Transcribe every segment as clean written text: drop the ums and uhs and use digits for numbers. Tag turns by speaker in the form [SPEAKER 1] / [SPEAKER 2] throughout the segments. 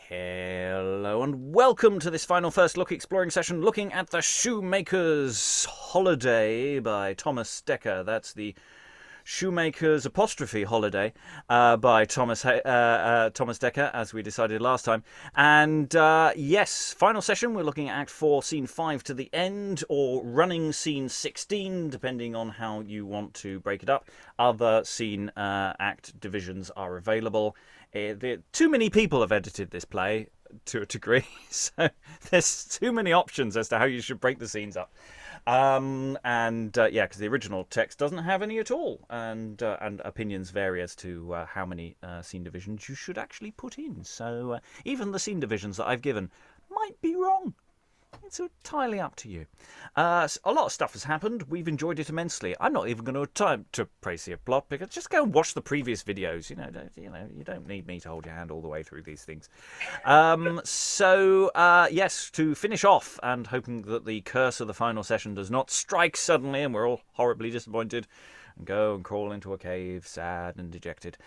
[SPEAKER 1] Hello and welcome to this final first look exploring session looking at the Shoemakers Holiday by Thomas Dekker. That's the Shoemakers Holiday by Thomas Dekker, as we decided last time. And yes, final session, we're looking at Act 4, Scene 5 to the end, or running Scene 16, depending on how you want to break it up. Other scene act divisions are available. Too many people have edited this play to a degree, so there's too many options as to how you should break the scenes up. Yeah, because the original text doesn't have any at all, and opinions vary as to how many scene divisions you should actually put in. So even the scene divisions that I've given might be wrong. It's entirely up to you. A lot of stuff has happened. We've enjoyed it immensely. I'm not even going to have time to praise the plot because just go and watch the previous videos. You don't need me to hold your hand all the way through these things. Yes, to finish off and hoping that the curse of the final session does not strike suddenly and we're all horribly disappointed and go and crawl into a cave, sad and dejected.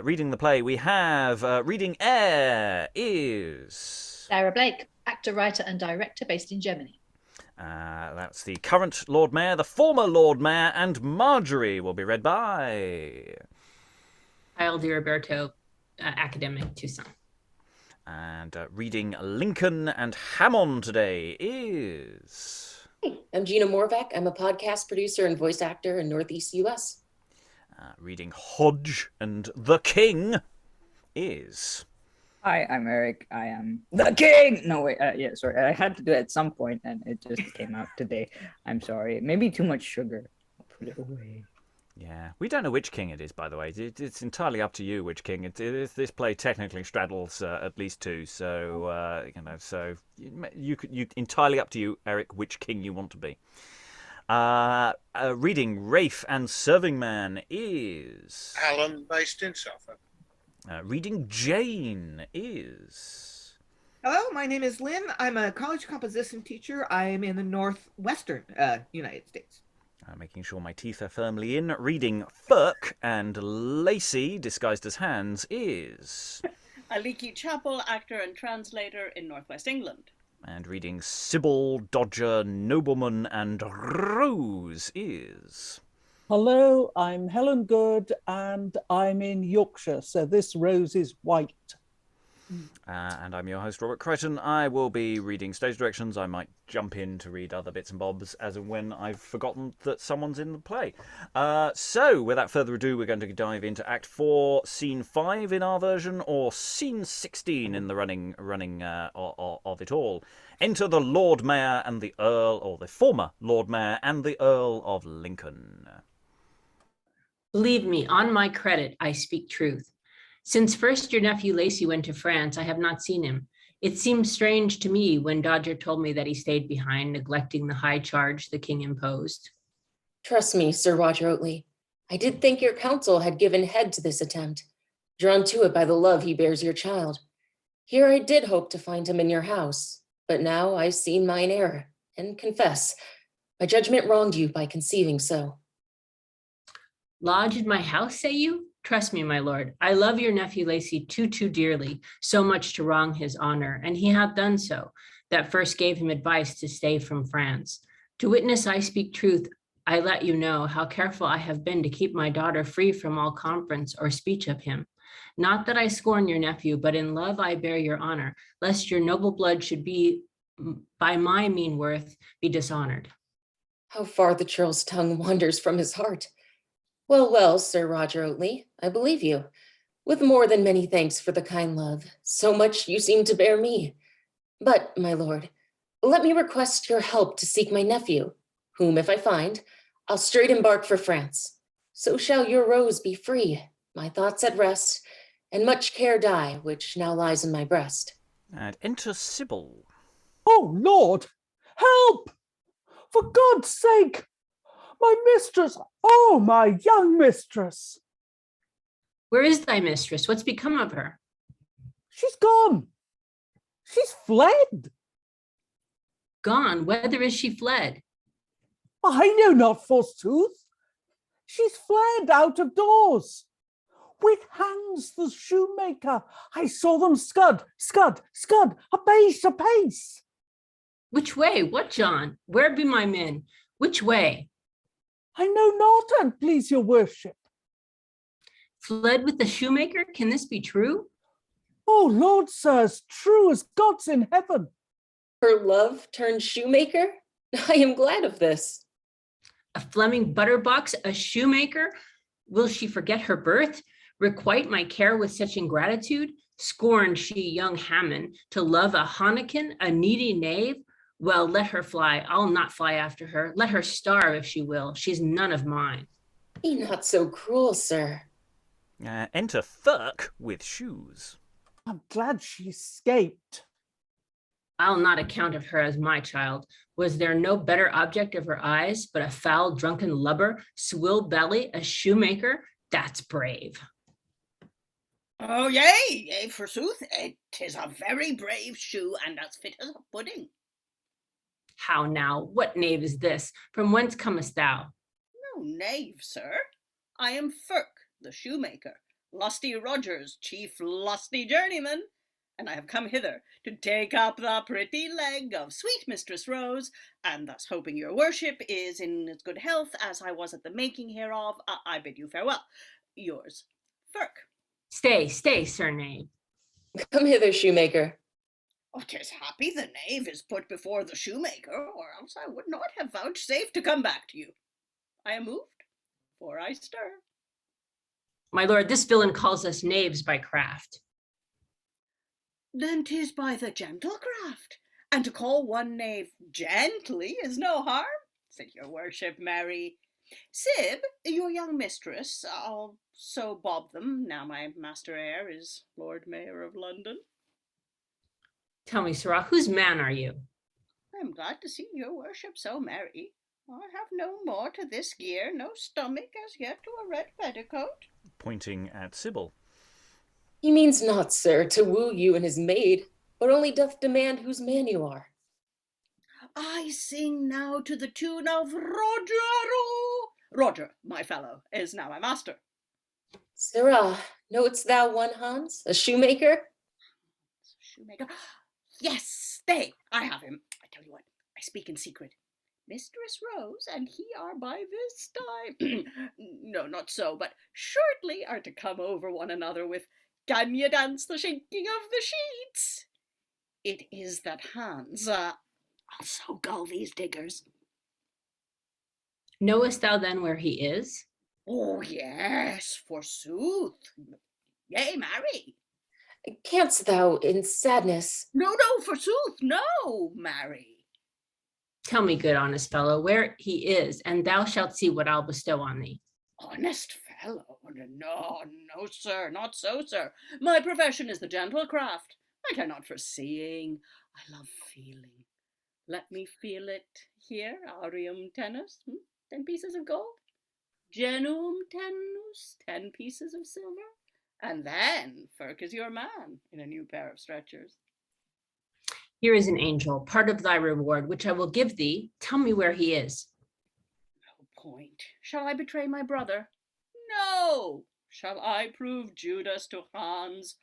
[SPEAKER 1] Reading the play, we have reading Eyre is
[SPEAKER 2] Sarah Blake, actor, writer and director based in Germany.
[SPEAKER 1] That's the current Lord Mayor, the former Lord Mayor, and Margery will be read by
[SPEAKER 3] DiRoberto, academic, Tucson.
[SPEAKER 1] And reading Lincoln and Hammon today is...
[SPEAKER 4] Hey, I'm Gina Moravec. I'm a podcast producer and voice actor in Northeast U.S.
[SPEAKER 1] Reading Hodge and the King is...
[SPEAKER 5] Hi, I'm Eric. I am the king. No, wait. Sorry. I had to do it at some point, and it just came out today. I'm sorry. Maybe too much sugar. I'll put it away.
[SPEAKER 1] Yeah, we don't know which king it is, by the way. It's entirely up to you which king. This play technically straddles at least two, so so you entirely up to you, Eric, which king you want to be. Reading Rafe and Serving Man is
[SPEAKER 6] Helen, based in Suffolk.
[SPEAKER 1] Reading Jane is...
[SPEAKER 7] Hello, my name is Lynn. I'm a college composition teacher. I am in the northwestern United States.
[SPEAKER 1] Making sure my teeth are firmly in. Reading Firk and Lacy, disguised as hands, is...
[SPEAKER 8] Aliki, Chapple, actor and translator in northwest England.
[SPEAKER 1] And reading Sybil, Dodger, Nobleman and Rose is...
[SPEAKER 9] Hello, I'm Helen Good, and I'm in Yorkshire, so this rose is white.
[SPEAKER 1] And I'm your host, Robert Crighton. I will be reading stage directions. I might jump in to read other bits and bobs as and when I've forgotten that someone's in the play. So, without further ado, we're going to dive into Act 4, Scene 5 in our version, or Scene 16 in the running of it all. Enter the Lord Mayor and the Earl, or the former Lord Mayor and the Earl of Lincoln.
[SPEAKER 3] Believe me, on my credit, I speak truth. Since first your nephew Lacy went to France, I have not seen him. It seemed strange to me when Dodger told me that he stayed behind, neglecting the high charge the king imposed.
[SPEAKER 4] Trust me, Sir Roger Oatley. I did think your counsel had given head to this attempt, drawn to it by the love he bears your child. Here I did hope to find him in your house, but now I've seen mine error, and confess, my judgment wronged you by conceiving so.
[SPEAKER 3] Lodge in my house, say you? Trust me, my lord, I love your nephew Lacy too dearly, so much to wrong his honor, and he hath done so, that first gave him advice to stay from France. To witness I speak truth, I let you know how careful I have been to keep my daughter free from all conference or speech of him. Not that I scorn your nephew, but in love I bear your honor, lest your noble blood should be, by my mean worth, be dishonored.
[SPEAKER 4] How far the churl's tongue wanders from his heart. Well, Sir Roger Oatley, I believe you. With more than many thanks for the kind love, so much you seem to bear me. But, my lord, let me request your help to seek my nephew, whom if I find, I'll straight embark for France. So shall your Rose be free, my thoughts at rest, and much care die, which now lies in my breast.
[SPEAKER 1] And enter Sybil.
[SPEAKER 9] Oh, Lord, help! For God's sake! My mistress, oh, my young mistress.
[SPEAKER 3] Where is thy mistress? What's become of her?
[SPEAKER 9] She's gone. She's fled.
[SPEAKER 3] Gone? Whither is she fled?
[SPEAKER 9] I know not, forsooth. She's fled out of doors. With Hans the shoemaker. I saw them scud, scud, scud, apace, apace.
[SPEAKER 3] Which way? What, John? Where be my men? Which way?
[SPEAKER 9] I know not, and please your worship.
[SPEAKER 3] Fled with the shoemaker? Can this be true?
[SPEAKER 9] Oh, Lord, sir, as true as God's in heaven.
[SPEAKER 4] Her love turned shoemaker? I am glad of this.
[SPEAKER 3] A Fleming butterbox, a shoemaker? Will she forget her birth? Requite my care with such ingratitude? Scorned she young Hammon to love a Honnikin, a needy knave? Well, let her fly. I'll not fly after her. Let her starve if she will. She's none of mine.
[SPEAKER 4] Be not so cruel, sir.
[SPEAKER 1] Enter Firk with shoes.
[SPEAKER 9] I'm glad she escaped.
[SPEAKER 3] I'll not account of her as my child. Was there no better object of her eyes, but a foul, drunken lubber, swill belly, a shoemaker? That's brave.
[SPEAKER 8] Oh, yea, forsooth, 'tis a very brave shoe, and as fit as a pudding.
[SPEAKER 3] How now? What knave is this? From whence comest thou?
[SPEAKER 8] No knave, sir. I am Firk, the shoemaker, lusty Roger's chief lusty journeyman, and I have come hither to take up the pretty leg of sweet Mistress Rose, and thus hoping your worship is in as good health as I was at the making hereof, I bid you farewell. Yours, Firk.
[SPEAKER 3] Stay, sir knave.
[SPEAKER 4] Come hither, shoemaker.
[SPEAKER 8] Oh, 'tis happy the knave is put before the shoemaker, or else I would not have vouchsafed to come back to you. I am moved, for I stir.
[SPEAKER 3] My lord, this villain calls us knaves by craft.
[SPEAKER 8] Then 'tis by the gentle craft, and to call one knave gently is no harm, said your worship merry. Syb, your young mistress, I'll so bob them, now my master Eyre is Lord Mayor of London.
[SPEAKER 3] Tell me, sirrah, whose man are you?
[SPEAKER 8] I am glad to see your worship so merry. I have no more to this gear, no stomach as yet to a red petticoat.
[SPEAKER 1] Pointing at Sybil.
[SPEAKER 4] He means not, sir, to woo you and his maid, but only doth demand whose man you are.
[SPEAKER 8] I sing now to the tune of Roger. Roger, my fellow, is now my master.
[SPEAKER 4] Sirrah, knowest thou one Hans, a shoemaker?
[SPEAKER 8] Shoemaker. Yes, stay, I have him. I tell you what, I speak in secret. Mistress Rose and he are by this time, no, not so, but shortly are to come over one another with, can ye dance the shaking of the sheets? It is that Hans, I'll so gull these diggers.
[SPEAKER 3] Knowest thou then where he is?
[SPEAKER 8] Oh, yes, forsooth. Yea, marry.
[SPEAKER 4] Canst thou in sadness?
[SPEAKER 8] No, forsooth, no, marry.
[SPEAKER 3] Tell me, good honest fellow, where he is, and thou shalt see what I'll bestow on thee.
[SPEAKER 8] Honest fellow? No, sir, not so, sir. My profession is the gentle craft. I care not for seeing. I love feeling. Let me feel it here, aureum tenus, 10 pieces of gold. Genum tenus, 10 pieces of silver. And then Firk is your man in a new pair of stretchers.
[SPEAKER 3] Here is an angel, part of thy reward, which I will give thee. Tell me where he is.
[SPEAKER 8] No point. Shall I betray my brother? No. Shall I prove Judas to Hans?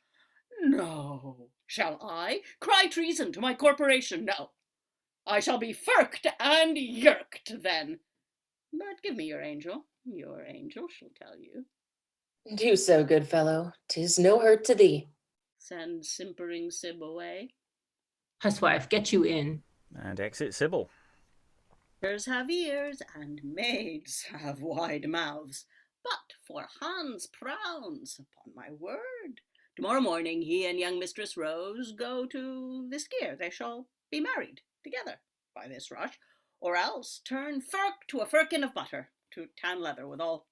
[SPEAKER 8] No. Shall I cry treason to my corporation? No. I shall be firked and yerked then. But give me your angel. Your angel shall tell you.
[SPEAKER 4] Do so, good fellow. 'Tis no hurt to thee.
[SPEAKER 8] Send simpering Syb away.
[SPEAKER 3] Huswife, get you in.
[SPEAKER 1] And exit Sybil.
[SPEAKER 8] Maids have ears, and maids have wide mouths. But for Hans Prowns, upon my word, tomorrow morning he and young Mistress Rose go to this gear. They shall be married together by this rush, or else turn Firk to a firkin of butter, to tan leather withal.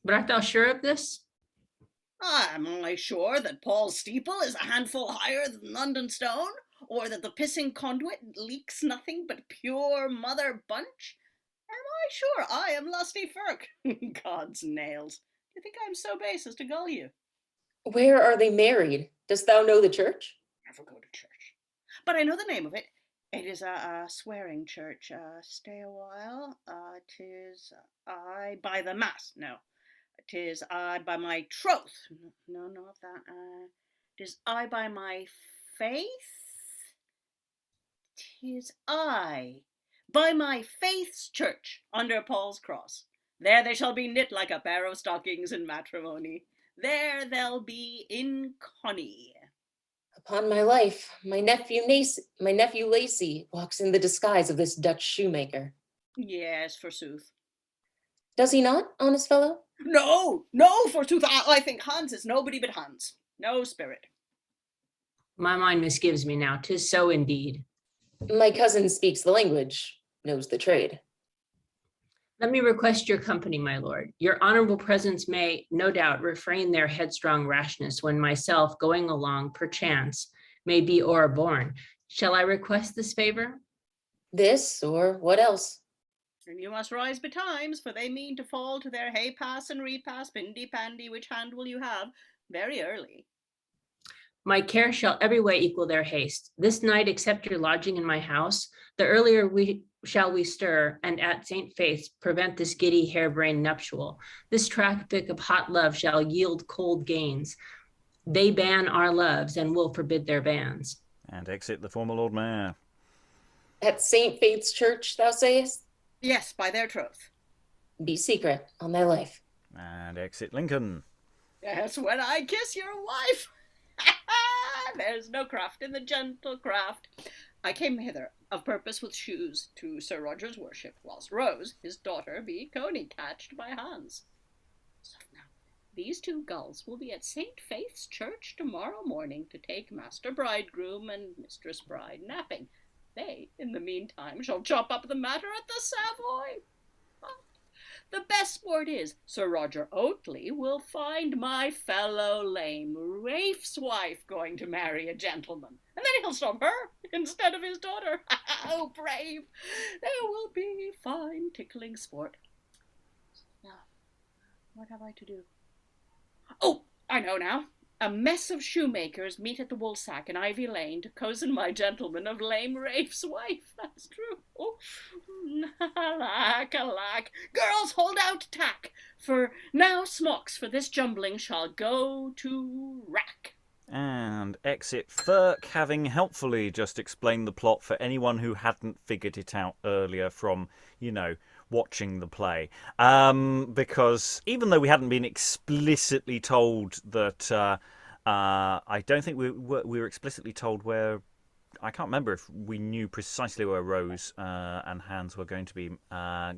[SPEAKER 3] But art thou sure of this?
[SPEAKER 8] Am I sure that Paul's steeple is a handful higher than London stone, or that the pissing conduit leaks nothing but pure mother bunch? Am I sure I am lusty Firk? God's nails. Do you think I am so base as to gull you?
[SPEAKER 4] Where are they married? Dost thou know the church?
[SPEAKER 8] Never go to church. But I know the name of it. It is a swearing church. Stay a while. 'Tis I by the mass. No. 'Tis I by my troth. No, not that. 'Tis I by my faith. 'Tis I by my faith's church under Paul's cross. There they shall be knit like a pair of stockings in matrimony. There they'll be in Connie.
[SPEAKER 4] Upon my life, my nephew Lacy walks in the disguise of this Dutch shoemaker.
[SPEAKER 8] Yes, forsooth.
[SPEAKER 4] Does he not, honest fellow?
[SPEAKER 8] No, forsooth. I think Hans is nobody but Hans. No spirit.
[SPEAKER 3] My mind misgives me now. 'Tis so indeed.
[SPEAKER 4] My cousin speaks the language, knows the trade.
[SPEAKER 3] Let me request your company, my lord. Your honorable presence may, no doubt, refrain their headstrong rashness when myself, going along, perchance, may be o'erborne. Shall I request this favor?
[SPEAKER 4] This, or what else?
[SPEAKER 8] And you must rise betimes, for they mean to fall to their hay pass and repass, pindy pandy, which hand will you have, very early.
[SPEAKER 3] My care shall every way equal their haste. This night accept your lodging in my house. The earlier we stir, and at St. Faith's prevent this giddy harebrained nuptial. This traffic of hot love shall yield cold gains. They ban our loves, and will forbid their bans.
[SPEAKER 1] And exit the former Lord Mayor.
[SPEAKER 4] At St. Faith's Church, thou sayest?
[SPEAKER 8] Yes, by their troth.
[SPEAKER 4] Be secret, on thy life.
[SPEAKER 1] And exit Lincoln.
[SPEAKER 8] Yes, when I kiss your wife. There's no craft in the gentle craft. I came hither of purpose with shoes to Sir Roger's worship, whilst Rose, his daughter, be coney catched by Hans. So now, these two gulls will be at St. Faith's Church tomorrow morning to take Master Bridegroom and Mistress Bride napping. They, in the meantime, shall chop up the matter at the Savoy. But the best sport is, Sir Roger Oatley will find my fellow lame Rafe's wife going to marry a gentleman, and then he'll stop her instead of his daughter. Oh, brave! There will be fine tickling sport. Now, what have I to do? Oh, I know now. A mess of shoemakers meet at the Woolsack in Ivy Lane to cozen my gentleman of lame Rafe's wife. That's true. Oh, alack, alack. Girls, hold out tack, for now smocks for this jumbling shall go to rack.
[SPEAKER 1] And exit Firk, having helpfully just explained the plot for anyone who hadn't figured it out earlier from, watching the play. Because even though we hadn't been explicitly told that, I don't think we were explicitly told where. I can't remember if we knew precisely where Rose and Hans were going to be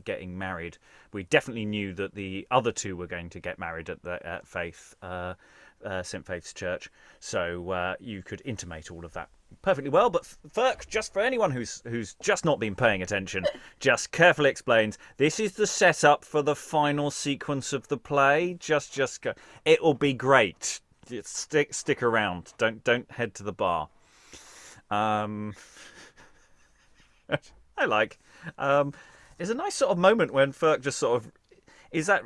[SPEAKER 1] getting married. We definitely knew that the other two were going to get married at St. Faith's Church. So you could intimate all of that perfectly well. But Firk, just for anyone who's just not been paying attention, just carefully explains this is the setup for the final sequence of the play. Just go. It'll be great. Stick around. Don't head to the bar. I like. It's a nice sort of moment when Firk just sort of is that.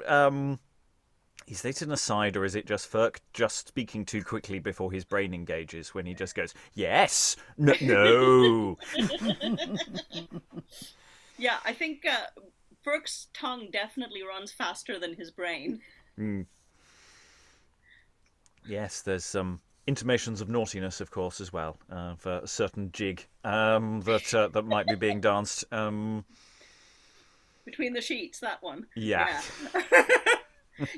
[SPEAKER 1] Is this an aside, or is it just Firk just speaking too quickly before his brain engages when he just goes, yes, no.
[SPEAKER 8] Yeah, I think Firk's tongue definitely runs faster than his brain.
[SPEAKER 1] Mm. Yes, there's some intimations of naughtiness, of course, as well, for a certain jig that might be being danced.
[SPEAKER 8] Between the sheets, that one.
[SPEAKER 1] Yeah.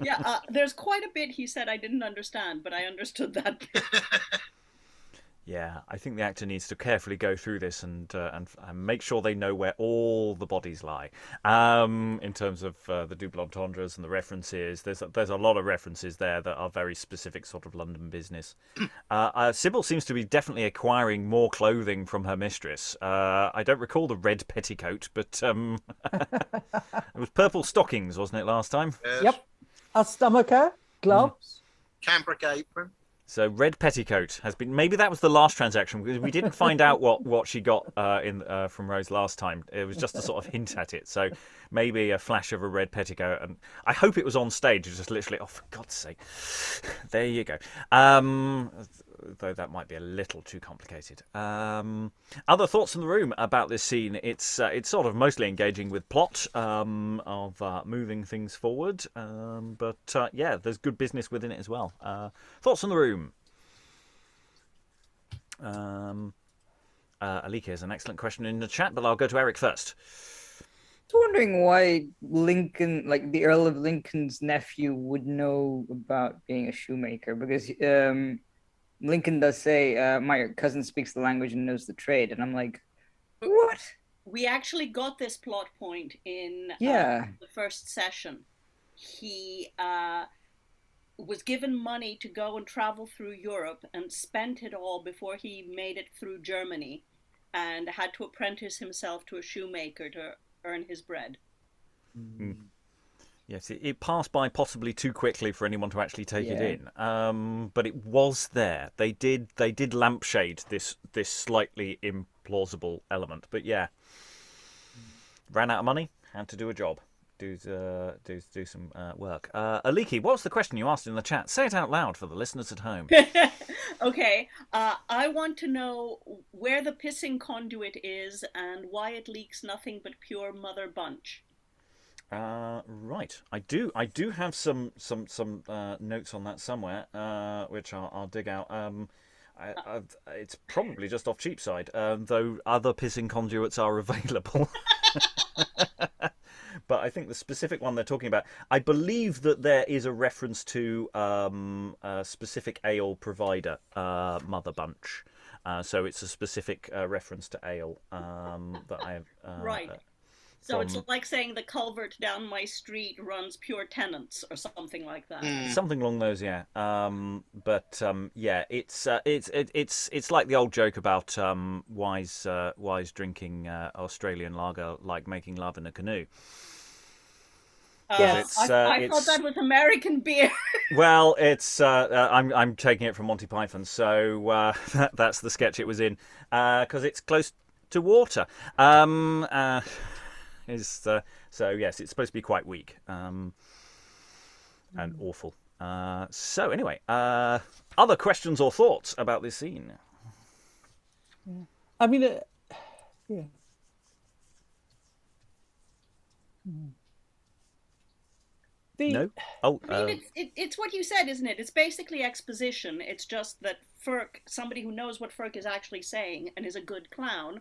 [SPEAKER 8] Yeah, there's quite a bit he said I didn't understand, but I understood that bit.
[SPEAKER 1] Yeah, I think the actor needs to carefully go through this and make sure they know where all the bodies lie. In terms of the double entendres and the references, there's a lot of references there that are very specific sort of London business. Sybil seems to be definitely acquiring more clothing from her mistress. I don't recall the red petticoat, but it was purple stockings, wasn't it, last time?
[SPEAKER 6] Yes.
[SPEAKER 9] Yep. A stomacher, gloves.
[SPEAKER 6] Cambric apron.
[SPEAKER 1] So red petticoat has been. Maybe that was the last transaction because we didn't find out what she got from Rose last time. It was just a sort of hint at it. So maybe a flash of a red petticoat, and I hope it was on stage. It was just literally, oh, for God's sake, there you go. though that might be a little too complicated. Other thoughts in the room about this scene? It's sort of mostly engaging with plot of moving things forward, but yeah, there's good business within it as well. Thoughts in the room? Aliki has an excellent question in the chat, but I'll go to Eric first.
[SPEAKER 5] I was wondering why Lincoln, like the Earl of Lincoln's nephew, would know about being a shoemaker, because Lincoln does say, my cousin speaks the language and knows the trade, and I'm like, what?
[SPEAKER 8] We actually got this plot point in
[SPEAKER 5] Yeah.
[SPEAKER 8] the first session. He was given money to go and travel through Europe and spent it all before he made it through Germany, and had to apprentice himself to a shoemaker to earn his bread.
[SPEAKER 1] Yes, it passed by possibly too quickly for anyone to actually take it in. But it was there. They did lampshade this slightly implausible element. But yeah, ran out of money, had to do a job, do some work. Aliki, what was the question you asked in the chat? Say it out loud for the listeners at home.
[SPEAKER 8] Okay, I want to know where the pissing conduit is and why it leaks nothing but pure mother bunch.
[SPEAKER 1] Right, I do have some notes on that somewhere, which I'll dig out. It's probably just off Cheapside, though other pissing conduits are available. But I think the specific one they're talking about, I believe that there is a reference to a specific ale provider, Mother Bunch. So it's a specific reference to ale that I have.
[SPEAKER 8] Right. So it's like saying the culvert down my street runs pure tenants or something like that.
[SPEAKER 1] Something along those, yeah. But yeah, it's like the old joke about wise drinking Australian lager like making love in a canoe.
[SPEAKER 8] Yes. I thought that was American beer.
[SPEAKER 1] Well, it's I'm taking it from Monty Python, so that's the sketch it was in, because it's close to water. So yes, it's supposed to be quite weak and awful. So anyway, other questions or thoughts about this scene?
[SPEAKER 9] I mean, yeah.
[SPEAKER 1] No. Oh,
[SPEAKER 8] I mean, it's what you said, isn't it? It's basically exposition. It's just that Firk, somebody who knows what Firk is actually saying and is a good clown,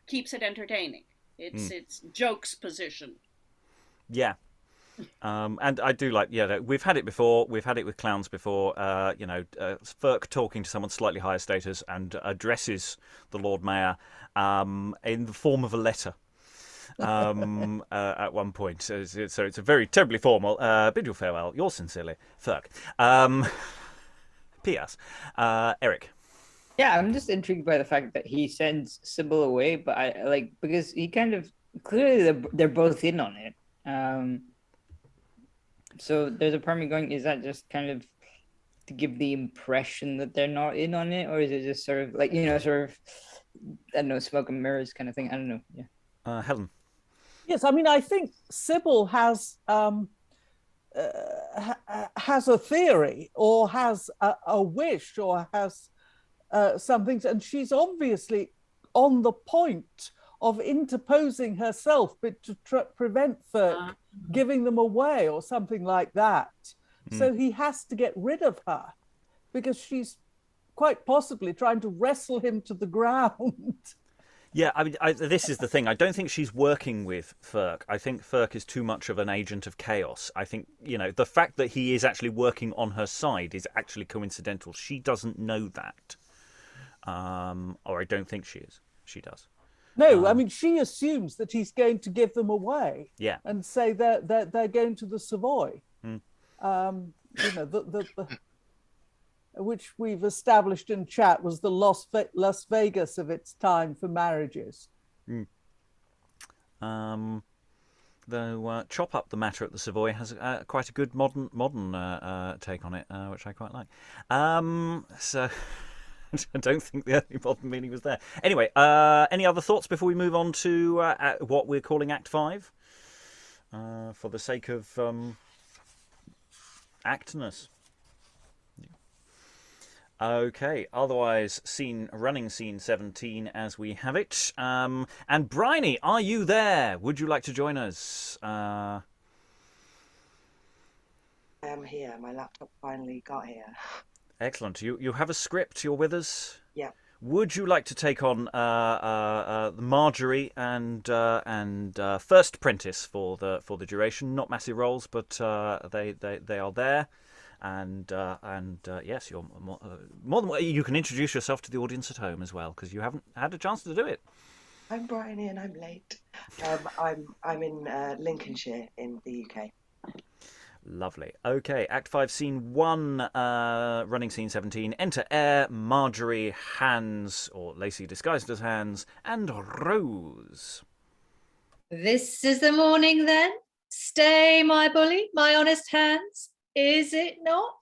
[SPEAKER 8] keeps it entertaining. It's jokes position. Yeah.
[SPEAKER 1] And I do like, we've had it before. We've had it with clowns before. Firk talking to someone slightly higher status and addresses the Lord Mayor in the form of a letter. At one point, so it's a very terribly formal. Bid you farewell. Yours sincerely, Firk. P.S. Eric.
[SPEAKER 5] Yeah, I'm just intrigued by the fact that he sends Sybil away, but because he kind of clearly they're both in on it. So there's a part of me going, is that just kind of to give the impression that they're not in on it, or is it just sort of I don't know, smoke and mirrors kind of thing? I don't know. Yeah.
[SPEAKER 1] Helen.
[SPEAKER 9] Yes, I mean, I think Sybil has a theory, or has a wish, or has something, and she's obviously on the point of interposing herself, but to prevent Firk giving them away or something like that. So he has to get rid of her because she's quite possibly trying to wrestle him to the ground.
[SPEAKER 1] Yeah, I mean, this is the thing. I don't think she's working with Firk. I think Firk is too much of an agent of chaos. I think, the fact that he is actually working on her side is actually coincidental. She doesn't know that. Or I don't think she is. She does.
[SPEAKER 9] No, I mean, she assumes that he's going to give them away.
[SPEAKER 1] Yeah.
[SPEAKER 9] And say that they're going to the Savoy. Which we've established in chat was the Las Vegas of its time for marriages.
[SPEAKER 1] Though Chop Up the Matter at the Savoy has quite a good modern take on it, which I quite like. So I don't think the early modern meaning was there. Anyway, any other thoughts before we move on to what we're calling Act 5? For the sake of actness. Okay, otherwise running scene 17 as we have it. And Briony, are you there? Would you like to join us?
[SPEAKER 10] I am here. My laptop finally got here.
[SPEAKER 1] Excellent. You have a script. You're with us?
[SPEAKER 10] Yeah.
[SPEAKER 1] Would you like to take on Margery and first Prentice for the duration? Not massive roles, but they are there. And yes, you're more than you can introduce yourself to the audience at home as well, because you haven't had a chance to do it.
[SPEAKER 10] I'm Briony and I'm late. I'm in Lincolnshire in the UK.
[SPEAKER 1] Lovely. Okay, Act 5, Scene 1, running scene 17. Enter Eyre, Margery, Hans, or Lacy disguised as Hans, and Rose.
[SPEAKER 2] This is the morning then. Stay, my bully, my honest Hans. Is it not?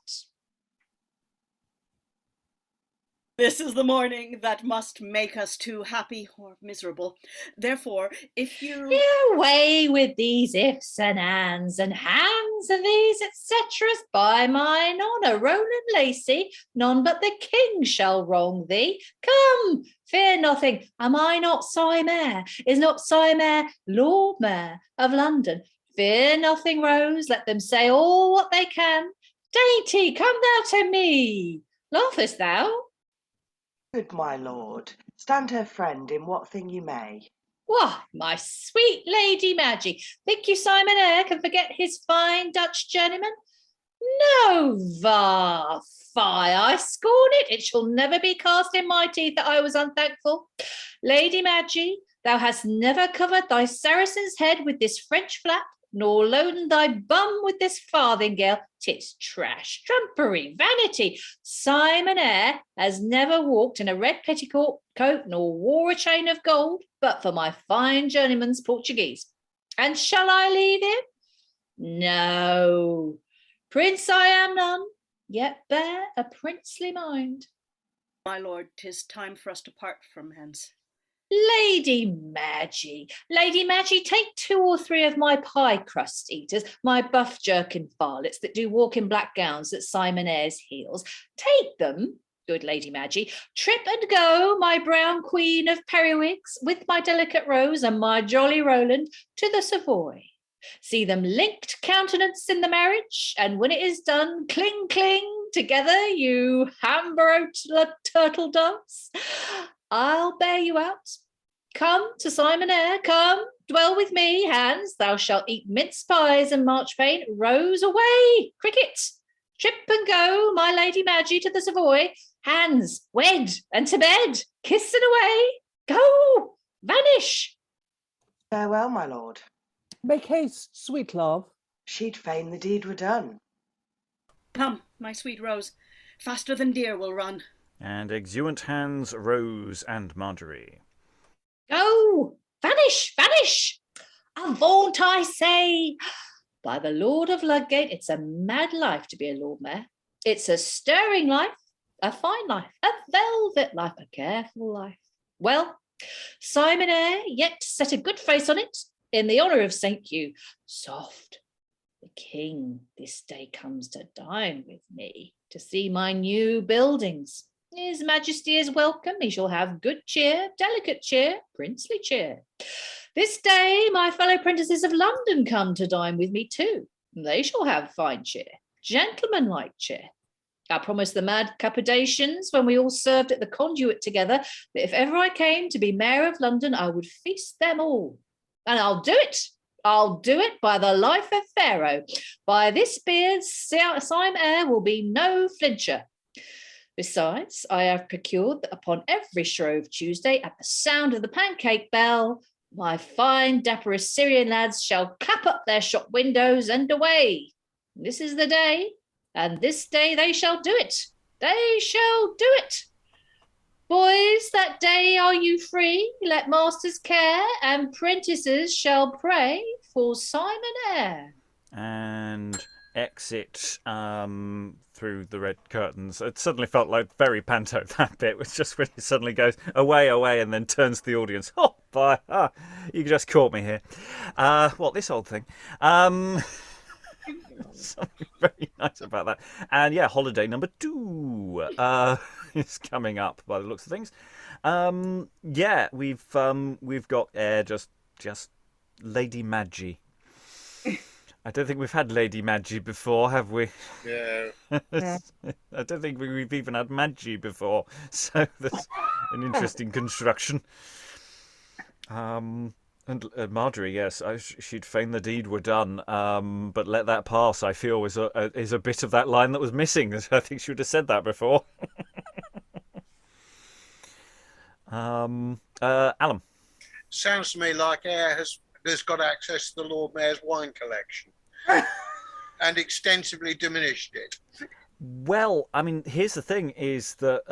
[SPEAKER 8] This is the morning that must make us two happy or miserable. Therefore, if you...
[SPEAKER 2] Away with these ifs and ands and hands and these etceteras, by mine honour, Roland Lacy, none but the king shall wrong thee. Come, fear nothing. Am I not Eyre? Is not Eyre Lord Mayor of London? Fear nothing, Rose. Let them say all what they can. Dainty, come thou to me. Laughest thou?
[SPEAKER 10] Good my lord, stand her friend in what thing you may.
[SPEAKER 2] Why, my sweet Lady Margery, think you Simon Eyre can forget his fine Dutch journeyman? No, va, fie, I scorn it. It shall never be cast in my teeth that I was unthankful. Lady Margery, thou hast never covered thy Saracen's head with this French flap, nor loaden thy bum with this farthingale. 'Tis trash, trumpery, vanity. Simon Eyre has never walked in a red petticoat coat, nor wore a chain of gold, but for my fine journeyman's Portuguese. And shall I leave him? No. Prince I am none, yet bear a princely mind.
[SPEAKER 8] My lord, 'tis time for us to part from hence.
[SPEAKER 2] Lady Margery, take 2 or 3 of my pie crust eaters, my buff jerkin varlets that do walk in black gowns at Simon Eyre's heels. Take them, good Lady Margery, trip and go, my brown queen of periwigs, with my delicate Rose and my jolly Roland, to the Savoy. See them linked countenance in the marriage, and when it is done, cling, cling, together, you Hambro turtle doves. I'll bear you out. Come to Simon Eyre, come, dwell with me, Hans. Thou shalt eat mince pies and marchpane. Rose, away, cricket. Trip and go, my Lady Margery, to the Savoy. Hans, wed and to bed. Kiss and away. Go, vanish.
[SPEAKER 10] Farewell, my lord.
[SPEAKER 9] Make haste, sweet love.
[SPEAKER 10] She'd fain the deed were done.
[SPEAKER 8] Come, my sweet Rose, faster than deer will run.
[SPEAKER 1] And exeunt Hans, Rose, and Margery.
[SPEAKER 2] Go, vanish, vanish. Avaunt, I say. By the Lord of Ludgate, it's a mad life to be a Lord Mayor. It's a stirring life, a fine life, a velvet life, a careful life. Well, Simon Eyre, yet set a good face on it, in the honour of St. Hugh. Soft. The king this day comes to dine with me, to see my new buildings. His Majesty is welcome. He shall have good cheer, delicate cheer, princely cheer. This day my fellow prentices of London come to dine with me too. They shall have fine cheer, gentlemanlike cheer. I promised the mad Cappadocians when we all served at the Conduit together that if ever I came to be Mayor of London, I would feast them all. And I'll do it. I'll do it by the life of Pharaoh. By this beard, Simon Eyre will be no flincher. Besides, I have procured that upon every Shrove Tuesday, at the sound of the pancake bell, my fine dapper Assyrian lads shall clap up their shop windows and away. This is the day, and this day they shall do it. They shall do it. Boys, that day are you free? Let masters care, and prentices shall pray for Simon Eyre.
[SPEAKER 1] And exit through the red curtains. It suddenly felt like very panto, that bit. It was just when it suddenly goes away, away, and then turns to the audience. Oh, bye. You just caught me here. What, this old thing? Something very nice about that. And yeah, holiday number 2 is coming up by the looks of things. Yeah, we've got Eyre just Lady Margery. I don't think we've had Lady Margery before, have we?
[SPEAKER 6] Yeah.
[SPEAKER 1] I don't think we've even had Margery before, so that's an interesting construction. And Margery, yes, she'd fain the deed were done, but let that pass, I feel, is a bit of that line that was missing. I think she would have said that before. Alan.
[SPEAKER 6] Sounds to me like Eyre has got access to the Lord Mayor's wine collection and extensively diminished it.
[SPEAKER 1] Well, I mean, here's the thing: is that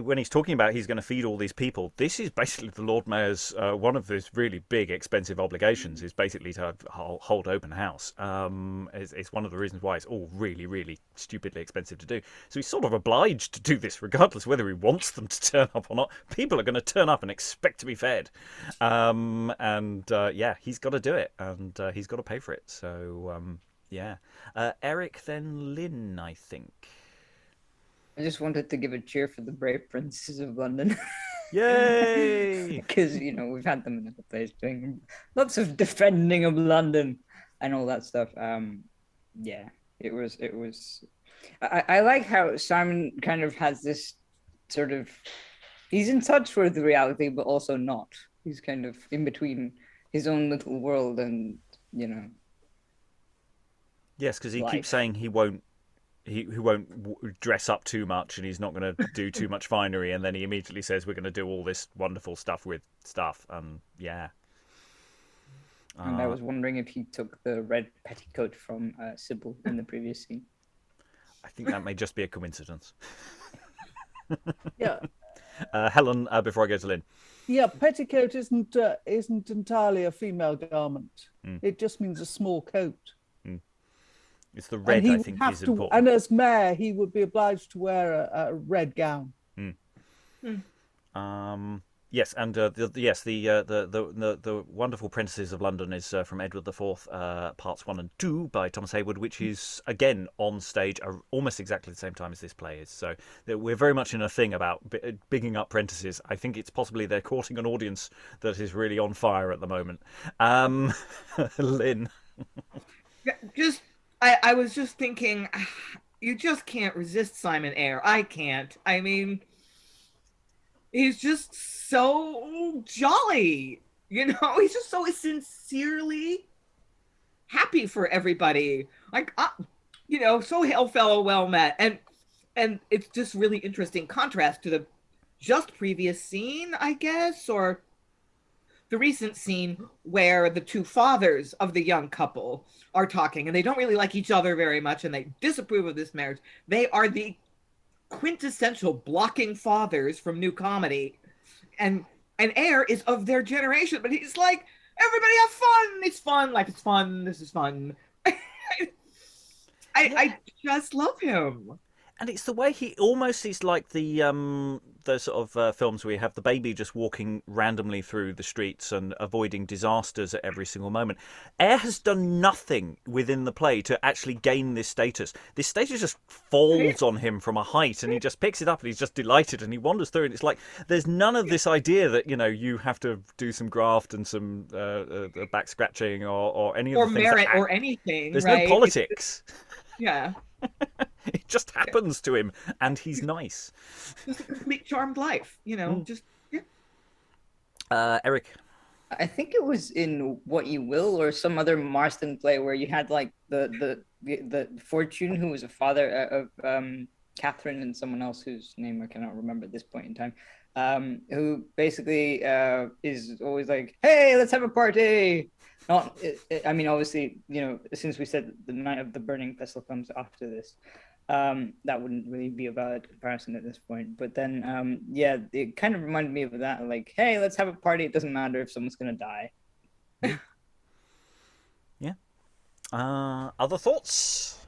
[SPEAKER 1] when he's talking about he's going to feed all these people, this is basically the Lord Mayor's one of his really big, expensive obligations is basically to hold open house. It's one of the reasons why it's all really, really stupidly expensive to do. So he's sort of obliged to do this, regardless whether he wants them to turn up or not. People are going to turn up and expect to be fed, yeah, he's got to do it, and he's got to pay for it. So. Yeah. Eric, then Lynn, I think.
[SPEAKER 5] I just wanted to give a cheer for the brave princesses of London.
[SPEAKER 1] Yay!
[SPEAKER 5] Because, we've had them in other places doing lots of defending of London and all that stuff. Yeah, it was. I like how Simon kind of has this sort of, he's in touch with the reality, but also not. He's kind of in between his own little world and,
[SPEAKER 1] Yes, because he
[SPEAKER 5] life.
[SPEAKER 1] keeps saying he won't dress up too much and he's not going to do too much finery, and then he immediately says we're going to do all this wonderful stuff with stuff, and yeah.
[SPEAKER 5] And I was wondering if he took the red petticoat from Sybil in the previous scene.
[SPEAKER 1] I think that may just be a coincidence.
[SPEAKER 9] Yeah.
[SPEAKER 1] Helen, before I go to Lynn.
[SPEAKER 9] Yeah, petticoat isn't entirely a female garment. It just means a small coat.
[SPEAKER 1] It's the red, I think, is important.
[SPEAKER 9] And as mayor, he would be obliged to wear a red gown.
[SPEAKER 1] Yes, and the Wonderful Prentices of London is from Edward IV, parts 1 and 2 by Thomas Hayward, which is again on stage almost exactly the same time as this play is. So we're very much in a thing about bigging up Prentices. I think it's possibly they're courting an audience that is really on fire at the moment. Lynn.
[SPEAKER 7] I was just thinking, you just can't resist Simon Eyre. I can't. I mean, he's just so jolly. He's just so sincerely happy for everybody. Like, so hail fellow well met. And it's just really interesting contrast to the just previous scene, I guess, or the recent scene where the two fathers of the young couple are talking, and they don't really like each other very much, and they disapprove of this marriage. They are the quintessential blocking fathers from new comedy, and Eyre is of their generation, but he's like, everybody have fun. It's fun. Life is fun. This is fun. I just love him.
[SPEAKER 1] And it's the way he almost is like the sort of films where you have the baby just walking randomly through the streets and avoiding disasters at every single moment. Eyre has done nothing within the play to actually gain this status. This status just falls on him from a height, and he just picks it up and he's just delighted and he wanders through, and it's like there's none of this idea that you have to do some graft and some back scratching or any of the things
[SPEAKER 7] merit or anything.
[SPEAKER 1] There's
[SPEAKER 7] right?
[SPEAKER 1] no politics.
[SPEAKER 7] Yeah.
[SPEAKER 1] It just happens to him, and he's nice.
[SPEAKER 7] Just a complete charmed life, just, yeah.
[SPEAKER 1] Eric?
[SPEAKER 5] I think it was in What You Will or some other Marston play where you had like the Fortune, who was a father of Catherine and someone else whose name I cannot remember at this point in time, who basically is always like, hey, let's have a party. I mean, obviously, since we said the night of the burning pestle comes after this, that wouldn't really be a valid comparison at this point. But then, yeah, it kind of reminded me of that. Like, hey, let's have a party. It doesn't matter if someone's going to die.
[SPEAKER 1] Yeah. Other thoughts?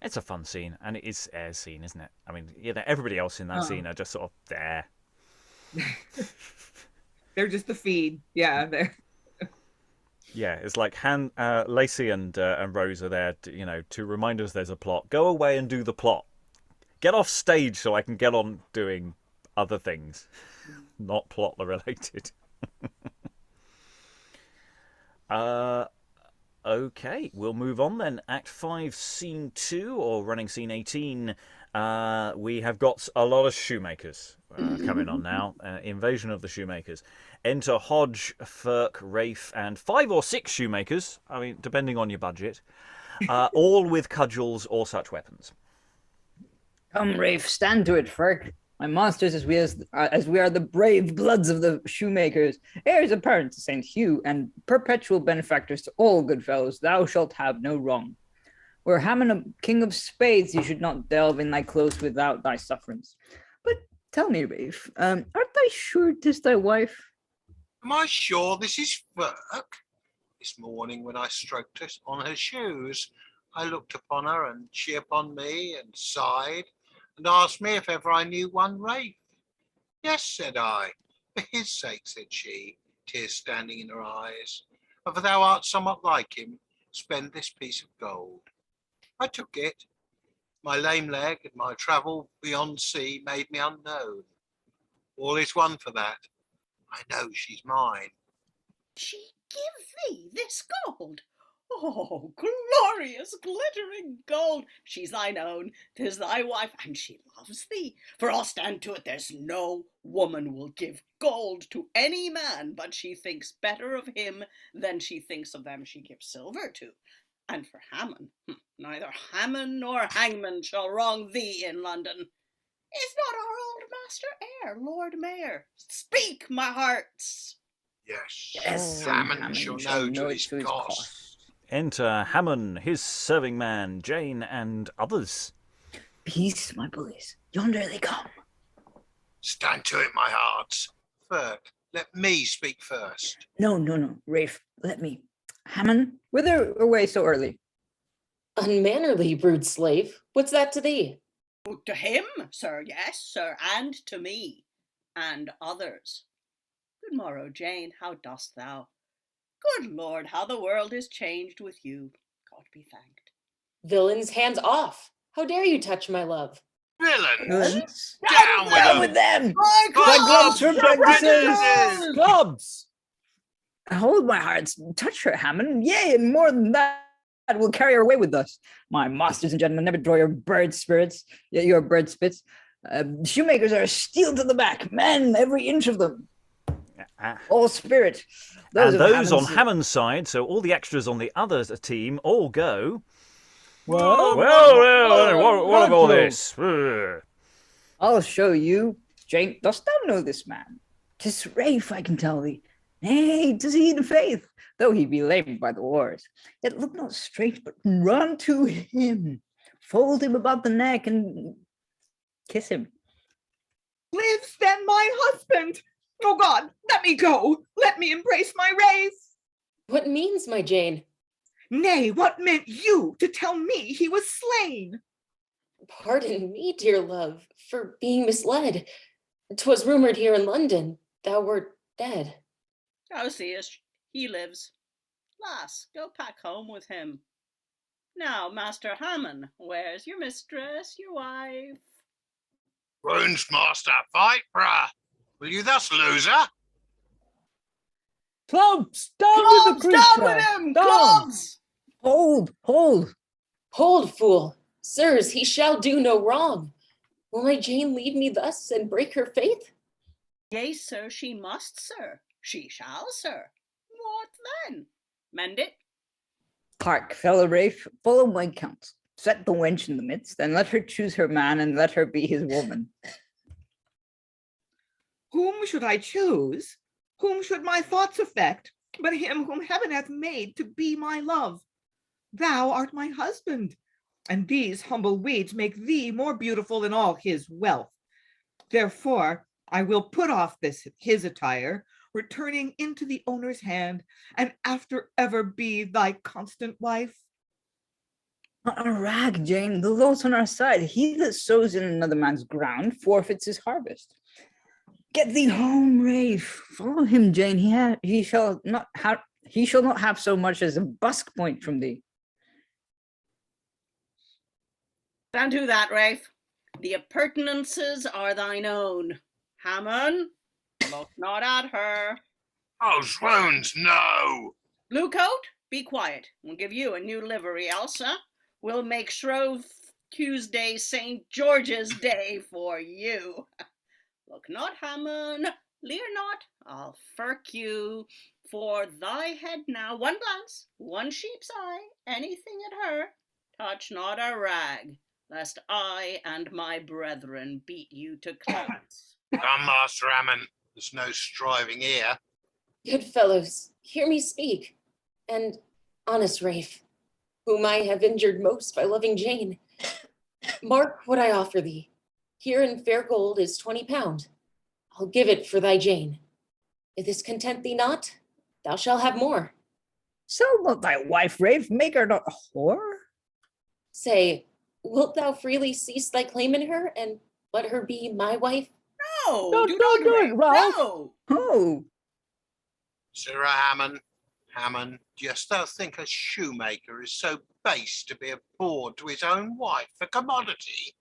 [SPEAKER 1] It's a fun scene, and it is Eyre's scene, isn't it? I mean, everybody else in that scene are just sort of there.
[SPEAKER 7] They're just the feed. Yeah, they're...
[SPEAKER 1] Yeah, it's like Lacy and Rose are there, to remind us there's a plot. Go away and do the plot. Get off stage so I can get on doing other things, not plot related. Okay, we'll move on then. Act 5, Scene 2, or running Scene 18. We have got a lot of shoemakers coming on now. Invasion of the shoemakers. Enter Hodge, Firk, Rafe, and 5 or 6 shoemakers. I mean, depending on your budget. All with cudgels or such weapons.
[SPEAKER 5] Come, Rafe, stand to it, Firk. My monsters, as we are the brave bloods of the shoemakers, heirs apparent to St. Hugh, and perpetual benefactors to all good fellows, thou shalt have no wrong. Were Hammon a king of spades, you should not delve in thy clothes without thy sufferance. But tell me, Rafe, art thou sure 'tis thy wife?
[SPEAKER 6] Am I sure this is Firk? This morning when I stroked her on her shoes, I looked upon her and she upon me and sighed and asked me if ever I knew one Rafe. Yes, said I. For his sake, said she, tears standing in her eyes. And for thou art somewhat like him, spend this piece of gold. I took it. My lame leg and my travel beyond sea made me unknown. All is one for that. I know she's mine.
[SPEAKER 8] She give thee this gold? Oh, glorious glittering gold! She's thine own, 'tis thy wife, and she loves thee. For I'll stand to it, there's no woman will give gold to any man, but she thinks better of him than she thinks of them she gives silver to. And for Hammon, neither Hammon nor hangman shall wrong thee in London. Is not our old master Eyre, Lord Mayor? Speak, my hearts!
[SPEAKER 6] Yes, Hammon shall know to his cost.
[SPEAKER 1] Enter Hammon, his serving man, Jane, and others.
[SPEAKER 5] Peace, my bullies. Yonder they come.
[SPEAKER 6] Stand to it, my hearts. Firk, let me speak first.
[SPEAKER 5] No, Rafe, let me. Hammon, whither away so early?
[SPEAKER 4] Unmannerly, brood slave. What's that to thee?
[SPEAKER 8] To him, sir, yes, sir, and to me, and others. Good morrow, Jane, how dost thou? Good Lord, how the world is changed with you. God be thanked.
[SPEAKER 4] Villains, hands off. How dare you touch my love?
[SPEAKER 6] Villains!
[SPEAKER 5] Down with them!
[SPEAKER 8] My
[SPEAKER 5] gloves for
[SPEAKER 6] apprentices!
[SPEAKER 5] Clubs! Hold my hearts, touch her, Hammon. Yea, and more than that, we'll carry her away with us. My masters and gentlemen, never draw your bird spirits, your bird spits. Shoemakers are steel to the back, men, every inch of them. All spirit.
[SPEAKER 1] Those on Hammon's side, so all the extras on the other team all go. Well, what of all this?
[SPEAKER 5] I'll show you. Jane, dost thou know this man? 'Tis Rafe, I can tell thee. Nay, 'tis he in faith, though he be lamed by the wars. Yet look not straight, but run to him. Fold him about the neck and kiss him.
[SPEAKER 7] Lives then my husband? Oh God, let me go. Let me embrace my race.
[SPEAKER 4] What means, my Jane?
[SPEAKER 7] Nay, what meant you to tell me he was slain?
[SPEAKER 4] Pardon me, dear love, for being misled. 'Twas rumored here in London thou wert dead.
[SPEAKER 8] Thou seest, he lives. Lass, go pack home with him. Now, Master Hammon, where's your mistress, your wife?
[SPEAKER 6] Runes, master, fight, brah. Will you thus lose her?
[SPEAKER 9] Clubs! Down with the creature!
[SPEAKER 8] Down with him! Clubs!
[SPEAKER 5] Hold!
[SPEAKER 4] Hold, fool. Sirs, he shall do no wrong. Will my Jane leave me thus and break her faith?
[SPEAKER 8] Yea, sir, she must, sir. She shall, sir. What then? Mend it?
[SPEAKER 5] Hark, fellow Rafe, follow my counsel. Set the wench in the midst, and let her choose her man, and let her be his woman.
[SPEAKER 7] Whom should I choose? Whom should my thoughts affect, but him whom heaven hath made to be my love? Thou art my husband, and these humble weeds make thee more beautiful than all his wealth. Therefore, I will put off his attire, returning into the owner's hand, and after ever be thy constant wife.
[SPEAKER 5] Not a rag, Jane. The law's on our side. He that sows in another man's ground forfeits his harvest. Get thee home, Rafe. Follow him, Jane. He shall not he shall not have so much as a busk point from thee.
[SPEAKER 8] Don't do that, Rafe. The appurtenances are thine own. Hammon, look not at her.
[SPEAKER 6] Oh, swoons, no!
[SPEAKER 8] Blue coat, be quiet. We'll give you a new livery, Elsa. We'll make Shrove Tuesday St. George's Day for you. Look not, Hammon, leer not, I'll firk you. For thy head now, one glance, one sheep's eye, anything at her, touch not a rag, lest I and my brethren beat you to clods.
[SPEAKER 6] Come, Master Hammon, there's no striving here.
[SPEAKER 4] Good fellows, hear me speak. And honest Rafe, whom I have injured most by loving Jane, mark what I offer thee. Here in fair gold is 20 pound. I'll give it for thy Jane. If this content thee not, thou shalt have more.
[SPEAKER 5] Sell not thy wife, Rafe, make her not a whore.
[SPEAKER 4] Say, wilt thou freely cease thy claim in her and let her be my wife?
[SPEAKER 8] No,
[SPEAKER 9] No,
[SPEAKER 8] do
[SPEAKER 9] don't
[SPEAKER 8] not,
[SPEAKER 9] do it,
[SPEAKER 8] Rafe.
[SPEAKER 9] Ralph.
[SPEAKER 8] No.
[SPEAKER 5] Oh,
[SPEAKER 6] Sirrah Hammon, Hammon, dost thou think a shoemaker is so base to be abhorred to his own wife for commodity?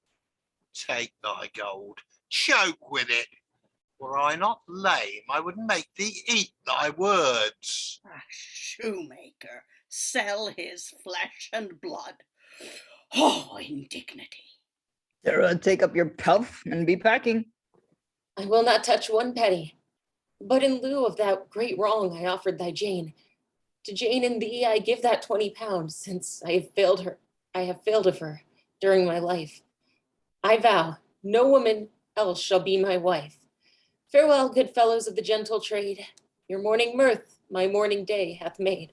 [SPEAKER 6] Take thy gold, choke with it. Were I not lame, I would make thee eat thy words.
[SPEAKER 8] A shoemaker sell his flesh and blood. Oh, indignity.
[SPEAKER 5] Sarah, take up your pelf and be packing.
[SPEAKER 4] I will not touch one penny. But in lieu of that great wrong I offered thy Jane, to Jane and thee I give that 20 pounds, since I have failed of her during my life. I vow no woman else shall be my wife. Farewell, good fellows of the gentle trade. Your morning mirth my morning day hath made.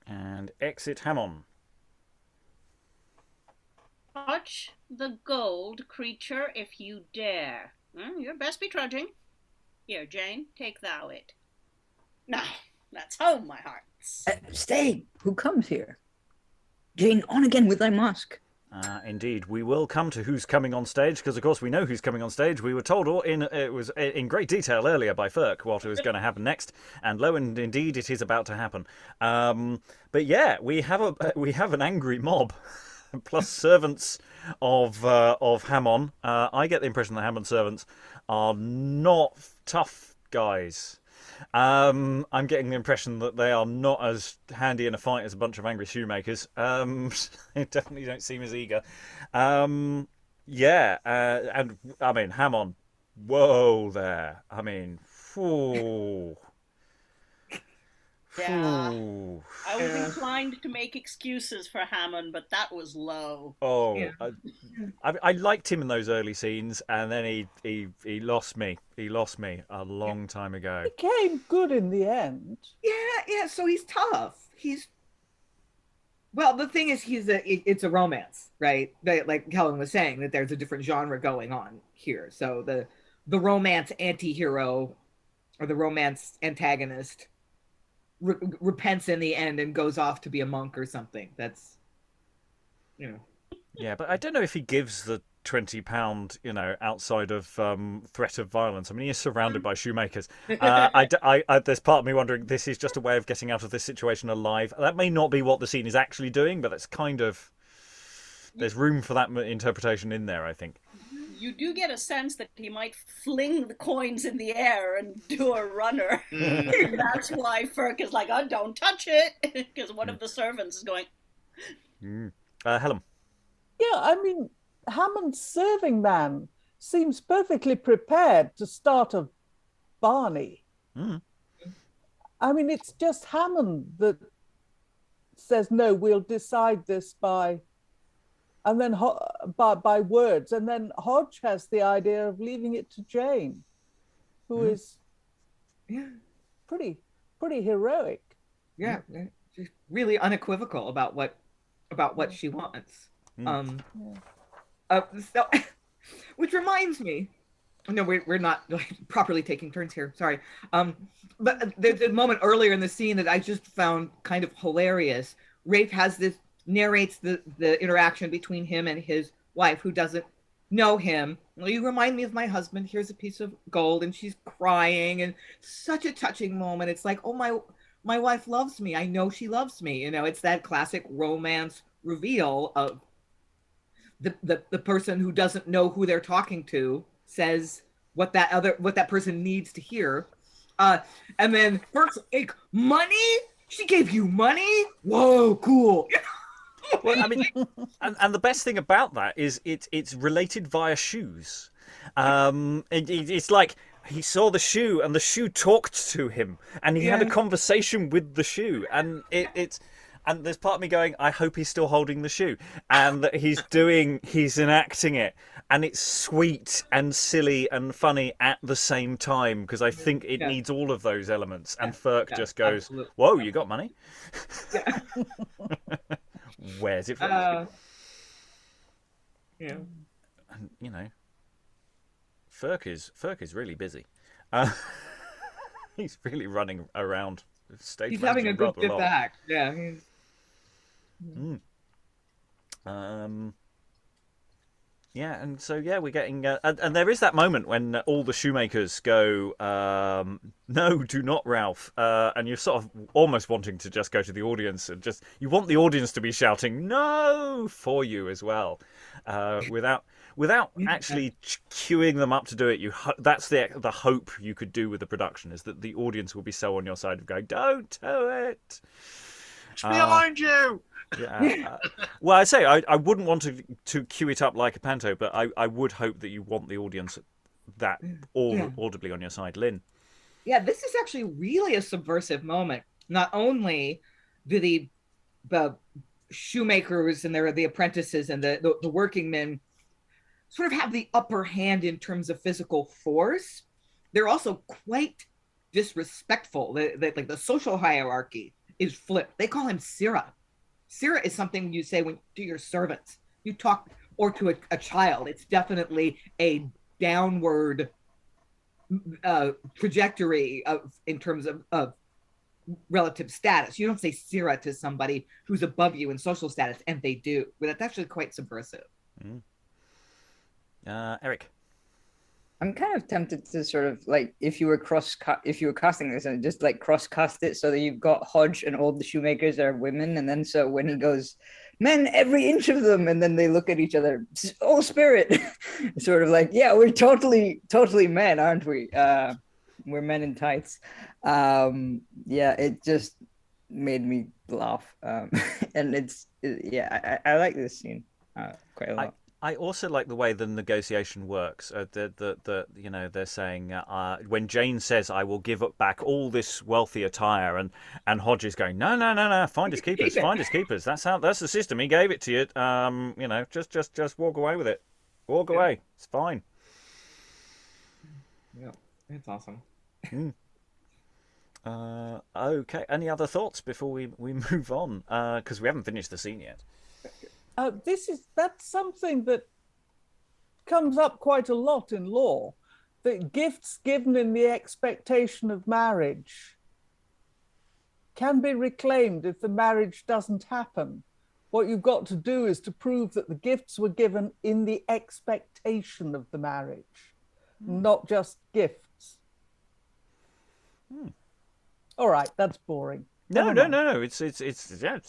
[SPEAKER 1] And exit Hammon.
[SPEAKER 8] Touch the gold, creature, if you dare. You'd best be trudging. Here, Jane, take thou it. Now, let's home, my hearts.
[SPEAKER 5] Stay, who comes here? Jane, on again with thy mask.
[SPEAKER 1] Indeed, we will come to who's coming on stage, because of course we know who's coming on stage. We were told it was in great detail earlier by Firk what was going to happen next, and lo and indeed it is about to happen. But yeah, we have an angry mob, plus servants of Hammon. I get the impression that Hammon servants are not tough guys. I'm getting the impression that they are not as handy in a fight as a bunch of angry shoemakers. They definitely don't seem as eager. And I mean, Hammon, whoa there. I mean, phew.
[SPEAKER 8] Yeah.
[SPEAKER 1] Phew.
[SPEAKER 8] I was inclined to make excuses for Hammon, but that was low.
[SPEAKER 1] Oh,
[SPEAKER 7] Yeah.
[SPEAKER 1] I liked him in those early scenes, and then he lost me. He lost me a long time ago.
[SPEAKER 9] He came good in the end.
[SPEAKER 7] Yeah, so he's tough. Well, the thing is, it's a romance, right? Like Helen was saying, that there's a different genre going on here. So the romance anti-hero or the romance antagonist repents in the end and goes off to be a monk or something. That's,
[SPEAKER 1] Yeah, but I don't know if he gives the £20, outside of threat of violence. I mean, he is surrounded by shoemakers. There's part of me wondering, this is just a way of getting out of this situation alive. That may not be what the scene is actually doing, but that's kind of... There's room for that interpretation in there, I think.
[SPEAKER 8] You do get a sense that he might fling the coins in the air and do a runner. That's why Firk is like, oh, don't touch it, because one of the servants is going...
[SPEAKER 1] Helen.
[SPEAKER 9] Yeah, I mean, Hammond's serving man seems perfectly prepared to start a Barney. I mean, it's just Hammond that says, no, we'll decide this by words. And then Hodge has the idea of leaving it to Jane, who is pretty heroic.
[SPEAKER 7] Yeah, she's really unequivocal about what she wants. So, which reminds me, no, we're not properly taking turns here. Sorry. But there's a moment earlier in the scene that I just found kind of hilarious. Rafe narrates the interaction between him and his wife, who doesn't know him. Well, you remind me of my husband. Here's a piece of gold, and she's crying, and such a touching moment. It's like, oh my, my wife loves me. I know she loves me. You know, it's that classic romance reveal of the person who doesn't know who they're talking to says what that person needs to hear. And then Firk's like, money? She gave you money? Whoa, cool.
[SPEAKER 1] Well, I mean, and the best thing about that is it's related via shoes. It's like he saw the shoe and the shoe talked to him and he had a conversation with the shoe, and it's and there's part of me going, I hope he's still holding the shoe and that he's enacting it, and it's sweet and silly and funny at the same time, because I think it needs all of those elements. And Firk just goes, absolutely. Whoa, you got money? Yeah. Where's it from?
[SPEAKER 7] Yeah.
[SPEAKER 1] And, you know, Firk is really busy. He's really running around stage.
[SPEAKER 7] He's having a good fifth act. Yeah.
[SPEAKER 1] Yeah, and so we're getting and there is that moment when all the shoemakers go, no, do not, Ralph, and you're sort of almost wanting to just go to the audience and you want the audience to be shouting no for you as well, without actually queuing them up to do it. That's the hope you could do with the production, is that the audience will be so on your side of going, don't do it.
[SPEAKER 6] It's behind you.
[SPEAKER 1] Yeah. Well, I say I wouldn't want to cue it up like a panto, but I would hope that you want the audience that audibly on your side. Lynn.
[SPEAKER 7] Yeah, this is actually really a subversive moment. Not only do the shoemakers and the apprentices and the working men sort of have the upper hand in terms of physical force, they're also quite disrespectful. Like the social hierarchy is flipped. They call him Sirrah. Sirrah is something you say to your servants. You talk, or to a child. It's definitely a downward trajectory in terms of relative status. You don't say Sirrah to somebody who's above you in social status, and they do. But that's actually quite subversive.
[SPEAKER 1] Eric.
[SPEAKER 5] I'm kind of tempted to sort of like, if you were casting this and just like cross cast it so that you've got Hodge and all the shoemakers are women, and then so when he goes, men, every inch of them, and then they look at each other, oh spirit, sort of like, yeah, we're totally men, aren't we? We're men in tights. It just made me laugh, and I like this scene quite a lot.
[SPEAKER 1] I also like the way the negotiation works. They're saying when Jane says, "I will give back all this wealthy attire," and Hodge is going, "No, finders keepers, finders keepers. That's the system. He gave it to you. Just walk away with it. Walk away. It's fine."
[SPEAKER 7] Yeah, it's awesome.
[SPEAKER 1] Okay. Any other thoughts before we move on? Because we haven't finished the scene yet.
[SPEAKER 9] That's something that comes up quite a lot in law, that gifts given in the expectation of marriage can be reclaimed if the marriage doesn't happen. What you've got to do is to prove that the gifts were given in the expectation of the marriage, not just gifts. All right, that's boring.
[SPEAKER 1] No. It's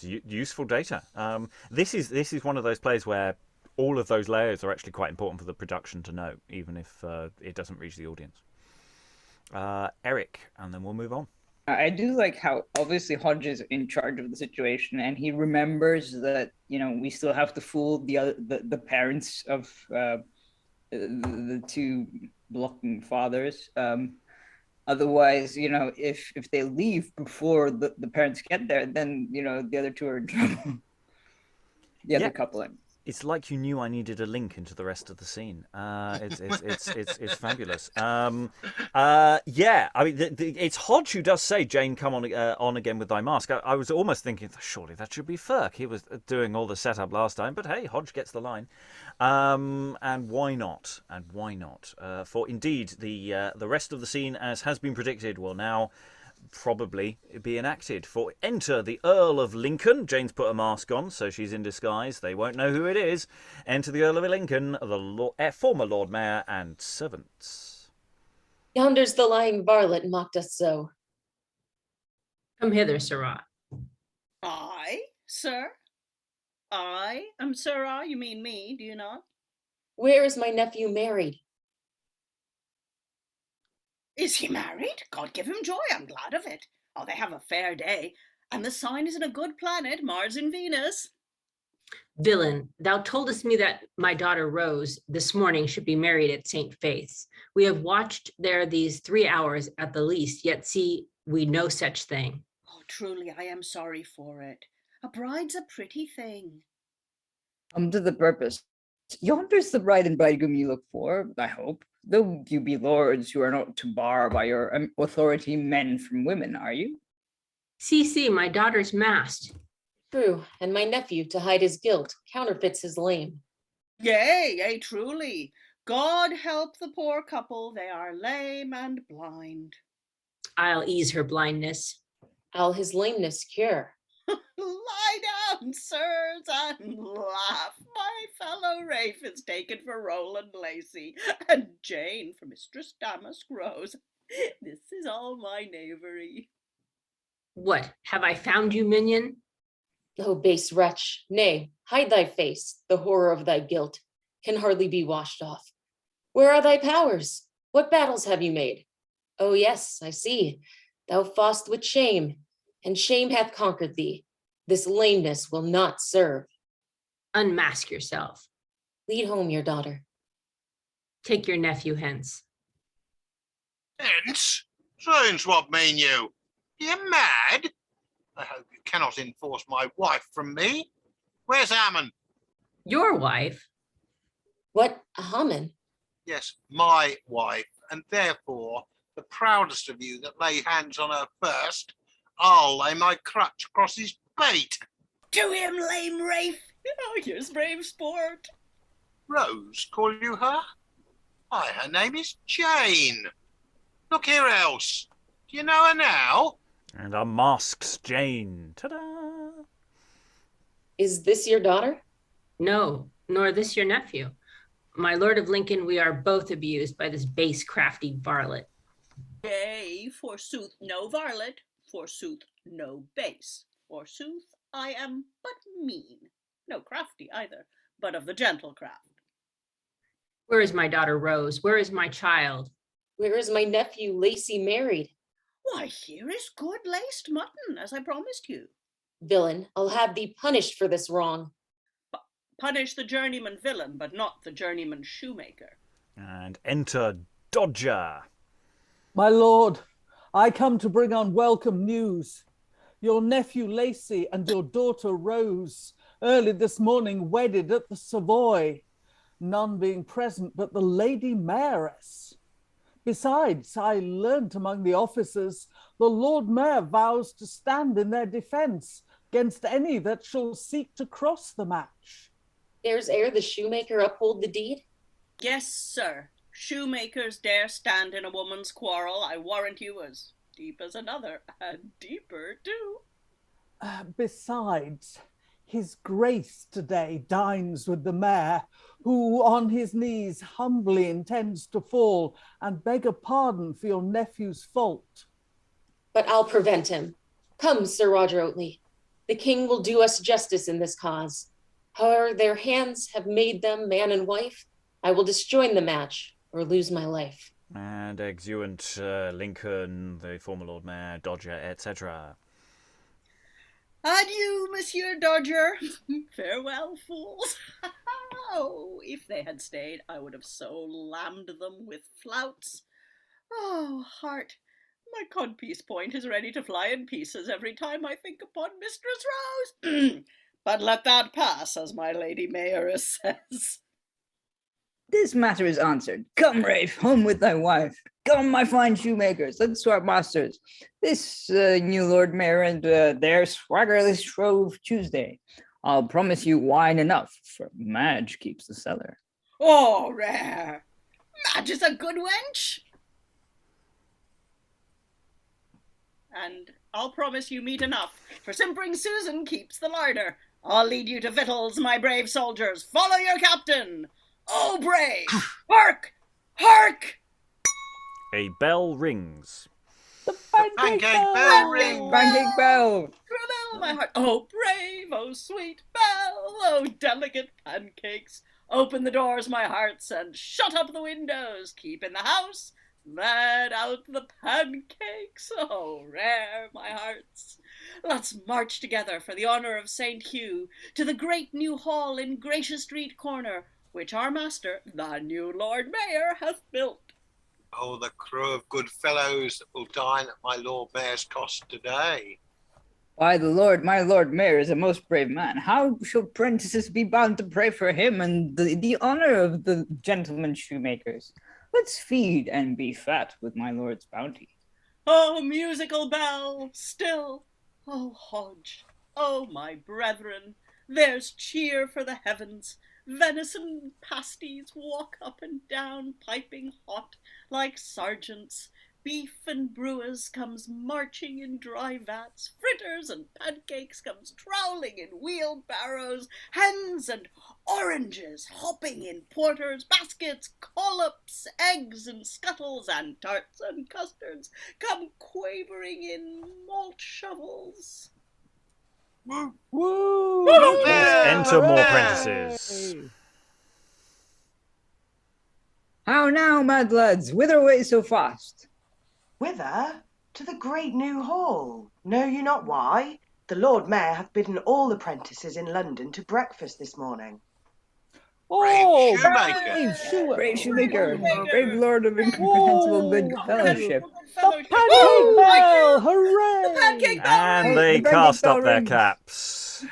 [SPEAKER 1] useful data. This is one of those plays where all of those layers are actually quite important for the production to know, even if it doesn't reach the audience. Eric, and then we'll move on.
[SPEAKER 5] I do like how obviously Hodge is in charge of the situation, and he remembers that we still have to fool the parents of the two blocking fathers. Otherwise, if they leave before the parents get there, then, the other two are in trouble. The other couple.
[SPEAKER 1] It's like you knew I needed a link into the rest of the scene. It's fabulous. I mean, it's Hodge who does say, "Jane, come on again with thy mask." I was almost thinking, surely that should be Firk. He was doing all the setup last time, but hey, Hodge gets the line. And why not? For indeed, the rest of the scene, as has been predicted, will now probably be enacted. For enter the Earl of Lincoln. Jane's put a mask on, so she's in disguise. They won't know who it is. Enter the Earl of Lincoln, the former Lord Mayor, and servants.
[SPEAKER 4] Yonder's the lying varlet mocked us so.
[SPEAKER 3] Come hither, sirrah.
[SPEAKER 8] I, sir? I am sirrah? You mean me, do you not?
[SPEAKER 4] Where is my nephew married?
[SPEAKER 8] Is he married? God give him joy, I'm glad of it. Oh, they have a fair day. And the sign is in a good planet, Mars and Venus.
[SPEAKER 3] Villain, thou toldest me that my daughter Rose this morning should be married at St. Faith's. We have watched there these 3 hours at the least, yet see we no such thing.
[SPEAKER 8] Oh, truly, I am sorry for it. A bride's a pretty thing.
[SPEAKER 5] Come to the purpose. Yonder's the bride and bridegroom you look for, I hope. Though you be lords, you are not to bar by your authority men from women, are you?
[SPEAKER 3] See, my daughter's masked.
[SPEAKER 4] True, and my nephew, to hide his guilt, counterfeits his lame.
[SPEAKER 8] Yea, truly. God help the poor couple, they are lame and blind.
[SPEAKER 3] I'll ease her blindness.
[SPEAKER 4] I'll his lameness cure.
[SPEAKER 8] Lie down, sirs, and laugh. My fellow Rafe is taken for Roland Lacy, and Jane for Mistress Damask Rose. This is all my knavery.
[SPEAKER 3] What, have I found you, minion?
[SPEAKER 4] O base wretch, nay, hide thy face, the horror of thy guilt can hardly be washed off. Where are thy powers? What battles have you made? Oh yes, I see, thou foughst with shame, and shame hath conquered thee. This lameness will not serve.
[SPEAKER 3] Unmask yourself.
[SPEAKER 4] Lead home your daughter.
[SPEAKER 3] Take your nephew hence.
[SPEAKER 6] Hence? Zounds, what mean you? You mad? I hope you cannot enforce my wife from me. Where's Hammon?
[SPEAKER 3] Your wife?
[SPEAKER 4] What, a Hammon?
[SPEAKER 6] Yes, my wife, and therefore the proudest of you that lay hands on her first, I'll lay my crutch across his pate.
[SPEAKER 8] To him, lame Rafe! Oh, here's brave sport.
[SPEAKER 6] Rose, call you her? Why, her name is Jane. Look here, else. Do you know her now?
[SPEAKER 1] And a masked Jane. Ta-da!
[SPEAKER 4] Is this your daughter?
[SPEAKER 3] No, nor this your nephew. My lord of Lincoln, we are both abused by this base, crafty varlet.
[SPEAKER 8] Yea, forsooth, no varlet, forsooth, no base. Forsooth, I am but mean, no crafty either, but of the gentle craft.
[SPEAKER 3] Where is my daughter Rose? Where is my child?
[SPEAKER 4] Where is my nephew Lacy married?
[SPEAKER 8] Why, here is good laced mutton, as I promised you.
[SPEAKER 4] Villain, I'll have thee punished for this wrong.
[SPEAKER 8] Punish the journeyman villain, but not the journeyman shoemaker.
[SPEAKER 1] And enter Dodger.
[SPEAKER 9] My lord, I come to bring unwelcome news. Your nephew Lacy and your daughter Rose, early this morning wedded at the Savoy, none being present but the Lady Mayoress. Besides, I learnt among the officers, the Lord Mayor vows to stand in their defence against any that shall seek to cross the match.
[SPEAKER 4] Dares Eyre the shoemaker uphold the deed?
[SPEAKER 8] Yes, sir. Shoemakers dare stand in a woman's quarrel, I warrant you, as deep as another, and deeper too.
[SPEAKER 9] Besides, his grace today dines with the mayor, who on his knees humbly intends to fall and beg a pardon for your nephew's fault.
[SPEAKER 4] But I'll prevent him. Come, Sir Roger Oatley. The king will do us justice in this cause. However their hands have made them man and wife, I will disjoin the match or lose my life.
[SPEAKER 1] And exeunt Lincoln, the former Lord Mayor, Dodger, etc.
[SPEAKER 8] Adieu, Monsieur Dodger. Farewell, fools. Oh, if they had stayed, I would have so lammed them with flouts. Oh, heart, my codpiece point is ready to fly in pieces every time I think upon Mistress Rose. But let that pass, as my Lady Mayoress says.
[SPEAKER 5] This matter is answered. Come, Rafe, home with thy wife. Come, my fine shoemakers, let's swap masters. This new Lord Mayor and their swaggerless Shrove Tuesday. I'll promise you wine enough, for Madge keeps the cellar.
[SPEAKER 8] Oh, rare. Madge is a good wench. And I'll promise you meat enough, for simpering Susan keeps the larder. I'll lead you to victuals, my brave soldiers. Follow your captain. Oh, brave! Hark! Hark!
[SPEAKER 1] A bell rings.
[SPEAKER 9] The
[SPEAKER 8] The
[SPEAKER 5] Pancake
[SPEAKER 6] bell ring.
[SPEAKER 5] Pancake bell.
[SPEAKER 8] Bell, my heart. Oh, brave, oh, sweet bell, oh, delicate pancakes. Open the doors, my hearts, and shut up the windows. Keep in the house, let out the pancakes. Oh, rare, my hearts. Let's march together for the honour of St. Hugh to the great new hall in Gracious Street Corner, which our master, the new Lord Mayor, hath built.
[SPEAKER 6] Oh, the crew of good fellows that will dine at my Lord Mayor's cost today.
[SPEAKER 5] Why, my Lord Mayor is a most brave man. How shall Prentices be bound to pray for him and the honour of the gentlemen shoemakers? Let's feed and be fat with my lord's bounty.
[SPEAKER 8] Oh, musical bell, still. Oh, Hodge. Oh, my brethren. There's cheer for the heavens. Venison pasties walk up and down, piping hot, like sergeants. Beef and brewers comes marching in dry vats. Fritters and pancakes comes trowling in wheelbarrows. Hens and oranges hopping in porters' baskets. Collops, eggs and scuttles, and tarts and custards come quavering in malt shovels.
[SPEAKER 6] Woo!
[SPEAKER 9] Woo!
[SPEAKER 1] Let's enter more Prentices.
[SPEAKER 5] How now, mad lads? Whither away so fast?
[SPEAKER 10] Whither? To the great new hall. Know you not why? The Lord Mayor hath bidden all the prentices in London to breakfast this morning.
[SPEAKER 9] Oh,
[SPEAKER 6] Shoemaker.
[SPEAKER 5] Brave shoemaker, brave lord of incomprehensible good fellowship.
[SPEAKER 9] The pancake bell! Hooray!
[SPEAKER 8] The pancake bell!
[SPEAKER 1] And they
[SPEAKER 5] the
[SPEAKER 1] cast
[SPEAKER 5] bell
[SPEAKER 1] up their
[SPEAKER 5] rings.
[SPEAKER 1] caps.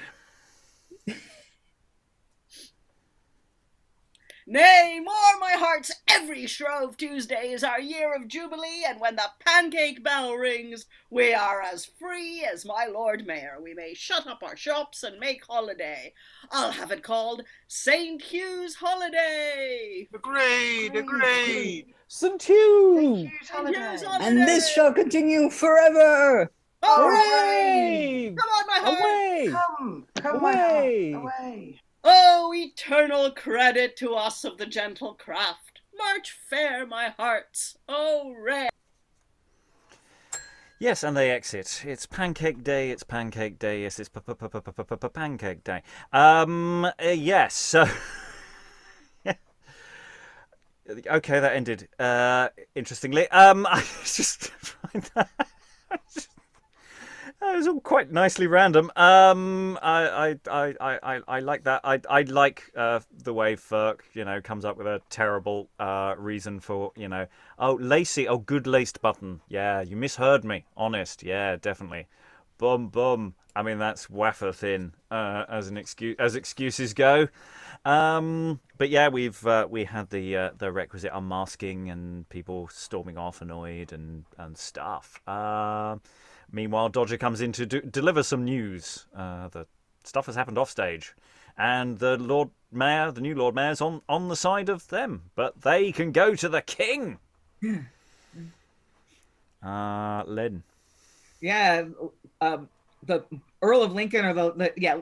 [SPEAKER 8] Nay, more my hearts, every Shrove Tuesday is our year of Jubilee, and when the pancake bell rings, we are as free as my Lord Mayor. We may shut up our shops and make holiday. I'll have it called St. Hugh's Holiday.
[SPEAKER 6] Agreed.
[SPEAKER 9] St. Hugh!
[SPEAKER 10] Hugh's holiday.
[SPEAKER 5] And this shall continue forever.
[SPEAKER 9] Hooray!
[SPEAKER 8] Come on, my heart!
[SPEAKER 9] Away!
[SPEAKER 10] Come, my heart,
[SPEAKER 9] Away!
[SPEAKER 10] away.
[SPEAKER 8] Oh, eternal credit to us of the gentle craft. March fair, my hearts. Oh, rare.
[SPEAKER 1] Yes, and they exit. It's pancake day. It's pancake day. Yes, it's pancake day. Yes. So. Okay, that ended interestingly. I just find that. It was all quite nicely random. I like that. I like the way Firk, comes up with a terrible reason for, oh, Lacy, oh, good laced button. Yeah, you misheard me. Honest. Yeah, definitely. Bum. I mean, that's wafer thin as an excuse, as excuses go. But yeah, we had the requisite unmasking and people storming off annoyed and stuff. Meanwhile, Dodger comes in to deliver some news. The stuff has happened off stage, and the Lord Mayor, the new Lord Mayor's on the side of them, but they can go to the King. Lynn.
[SPEAKER 7] Yeah, the Earl of Lincoln, or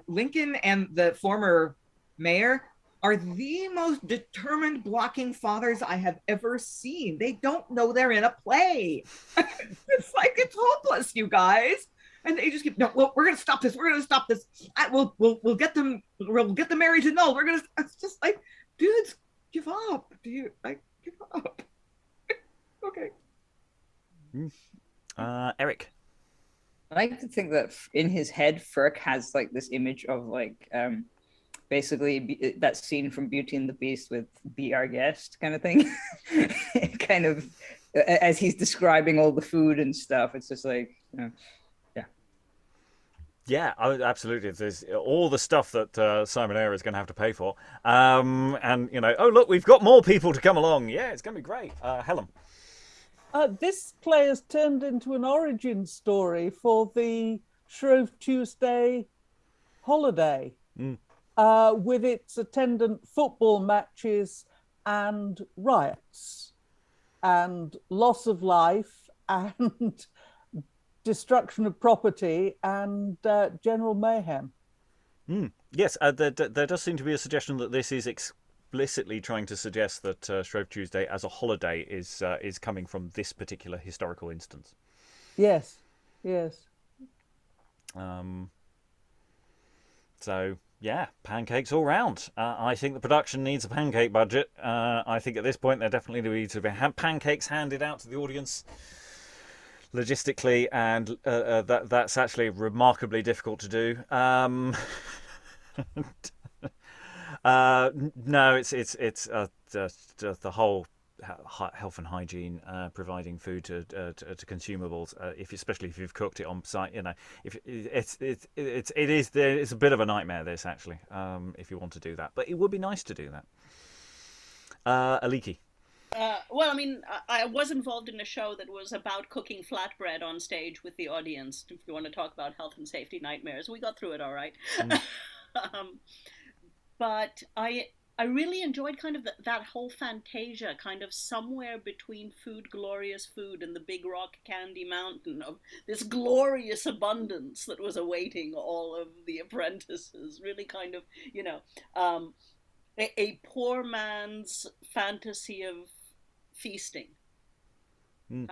[SPEAKER 7] Lincoln and the former mayor are the most determined blocking fathers I have ever seen. They don't know they're in a play. It's like, it's hopeless, you guys. And they just keep, no, well, we're gonna stop this. We're gonna stop this. We'll get them. We'll get the marriage annulled. We're gonna. It's just like, dudes, give up. Give up? Okay.
[SPEAKER 1] Eric.
[SPEAKER 5] I like to think that in his head, Firk has like this image of like basically that scene from Beauty and the Beast with "Be Our Guest" kind of thing. Kind of as he's describing all the food and stuff. It's just like,
[SPEAKER 1] Yeah, absolutely. There's all the stuff that Simon Eyre is going to have to pay for. And, oh, look, we've got more people to come along. Yeah, it's going to be great. Helen.
[SPEAKER 9] This play has turned into an origin story for the Shrove Tuesday holiday, with its attendant football matches and riots and loss of life and destruction of property and general mayhem.
[SPEAKER 1] Yes, there does seem to be a suggestion that this is explicitly trying to suggest that Shrove Tuesday as a holiday is coming from this particular historical instance.
[SPEAKER 9] Yes, yes.
[SPEAKER 1] So yeah, pancakes all round. I think the production needs a pancake budget. I think at this point there definitely needs to be pancakes handed out to the audience logistically, and that's actually remarkably difficult to do. No, it's the whole health and hygiene, providing food to consumables, especially if you've cooked it on site. It's a bit of a nightmare, this, actually, if you want to do that. But it would be nice to do that. Aliki.
[SPEAKER 8] Well, I mean, I was involved in a show that was about cooking flatbread on stage with the audience. If you want to talk about health and safety nightmares, we got through it all right. But I really enjoyed kind of that whole fantasia, kind of somewhere between Food, Glorious Food, and the Big Rock Candy Mountain of this glorious abundance that was awaiting all of the apprentices. Really kind of, a poor man's fantasy of feasting.
[SPEAKER 1] And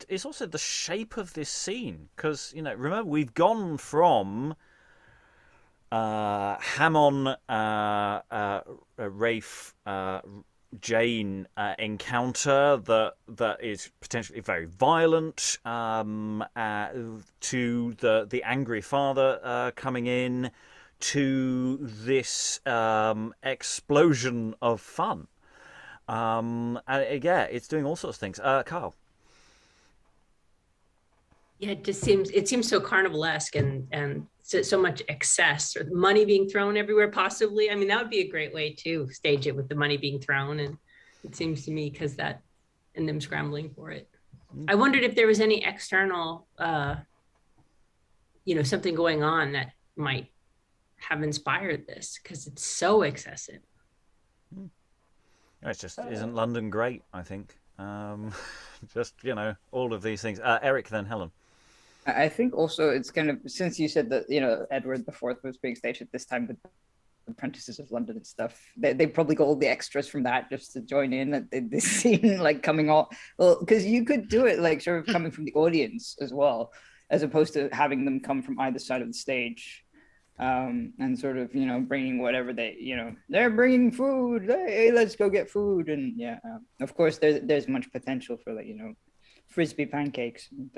[SPEAKER 1] it's also the shape of this scene, because remember, we've gone from Hammon, Rafe, Jane encounter that is potentially very violent, to the angry father coming in, to this explosion of fun. And yeah, it's doing all sorts of things. Carl.
[SPEAKER 3] Yeah, it seems so carnivalesque and so much excess, or money being thrown everywhere, possibly. I mean, that would be a great way to stage it, with the money being thrown. And it seems to me, because that, and them scrambling for it. I wondered if there was any external, something going on that might have inspired this, because it's so excessive.
[SPEAKER 1] It's just, isn't London great, I think? Just, all of these things. Eric, then Helen.
[SPEAKER 5] I think also it's kind of, since you said that, Edward IV was being staged at this time with the Apprentices of London and stuff, they probably got all the extras from that just to join in at this scene, like coming off. Well, because you could do it like sort of coming from the audience as well, as opposed to having them come from either side of the stage. And sort of, bringing whatever they're bringing food. Hey, let's go get food. And of course, there's much potential for frisbee pancakes, and,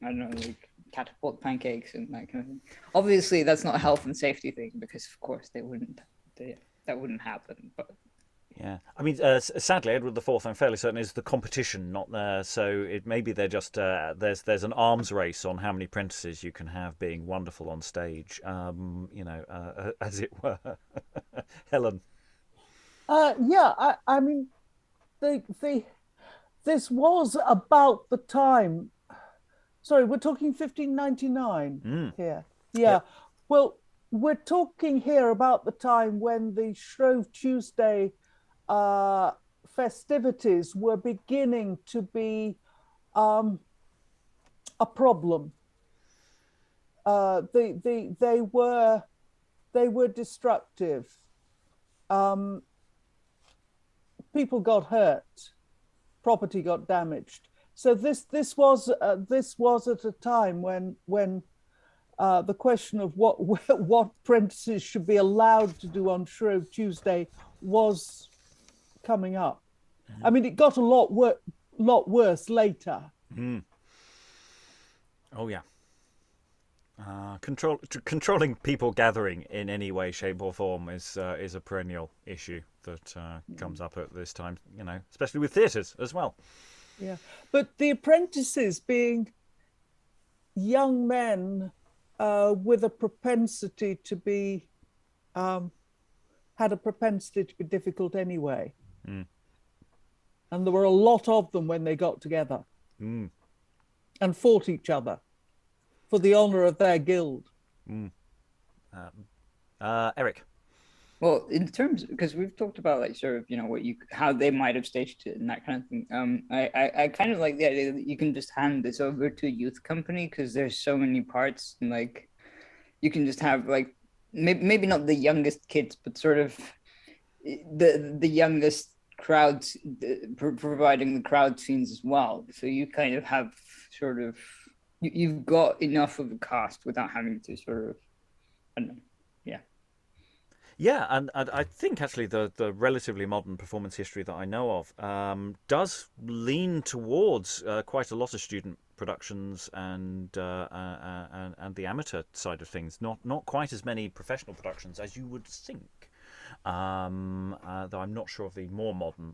[SPEAKER 5] I don't know, like catapult pancakes and that kind of thing. Obviously, that's not a health and safety thing, because of course that wouldn't happen. But
[SPEAKER 1] yeah, I mean, sadly, Edward IV, I'm fairly certain, is the competition not there. So maybe they're just there's an arms race on how many apprentices you can have being wonderful on stage, as it were. Helen.
[SPEAKER 9] I mean, this was about the time. Sorry, we're talking 1599 here. Yeah. Yep. Well, we're talking here about the time when the Shrove Tuesday festivities were beginning to be a problem. They were destructive. People got hurt, property got damaged. So this was at a time when the question of what apprentices should be allowed to do on Shrove Tuesday was coming up. I mean, it got a lot worse later.
[SPEAKER 1] Oh yeah. Controlling people gathering in any way, shape, or form is a perennial issue that comes up at this time. Especially with theatres as well.
[SPEAKER 9] Yeah, but the apprentices being young men with a propensity to be had a propensity to be difficult anyway. And there were a lot of them when they got together and fought each other for the honor of their guild.
[SPEAKER 1] Eric.
[SPEAKER 5] Well, in terms, because we've talked about how they might have staged it and that kind of thing. I kind of like the idea that you can just hand this over to a youth company, because there's so many parts, and you can just have maybe not the youngest kids, but sort of the youngest crowds, providing the crowd scenes as well. So you kind of have sort of, you've got enough of a cast without having to sort of, I don't know, yeah.
[SPEAKER 1] Yeah, and I think actually the relatively modern performance history that I know of does lean towards quite a lot of student productions and the amateur side of things. Not quite as many professional productions as you would think. Though I'm not sure of the more modern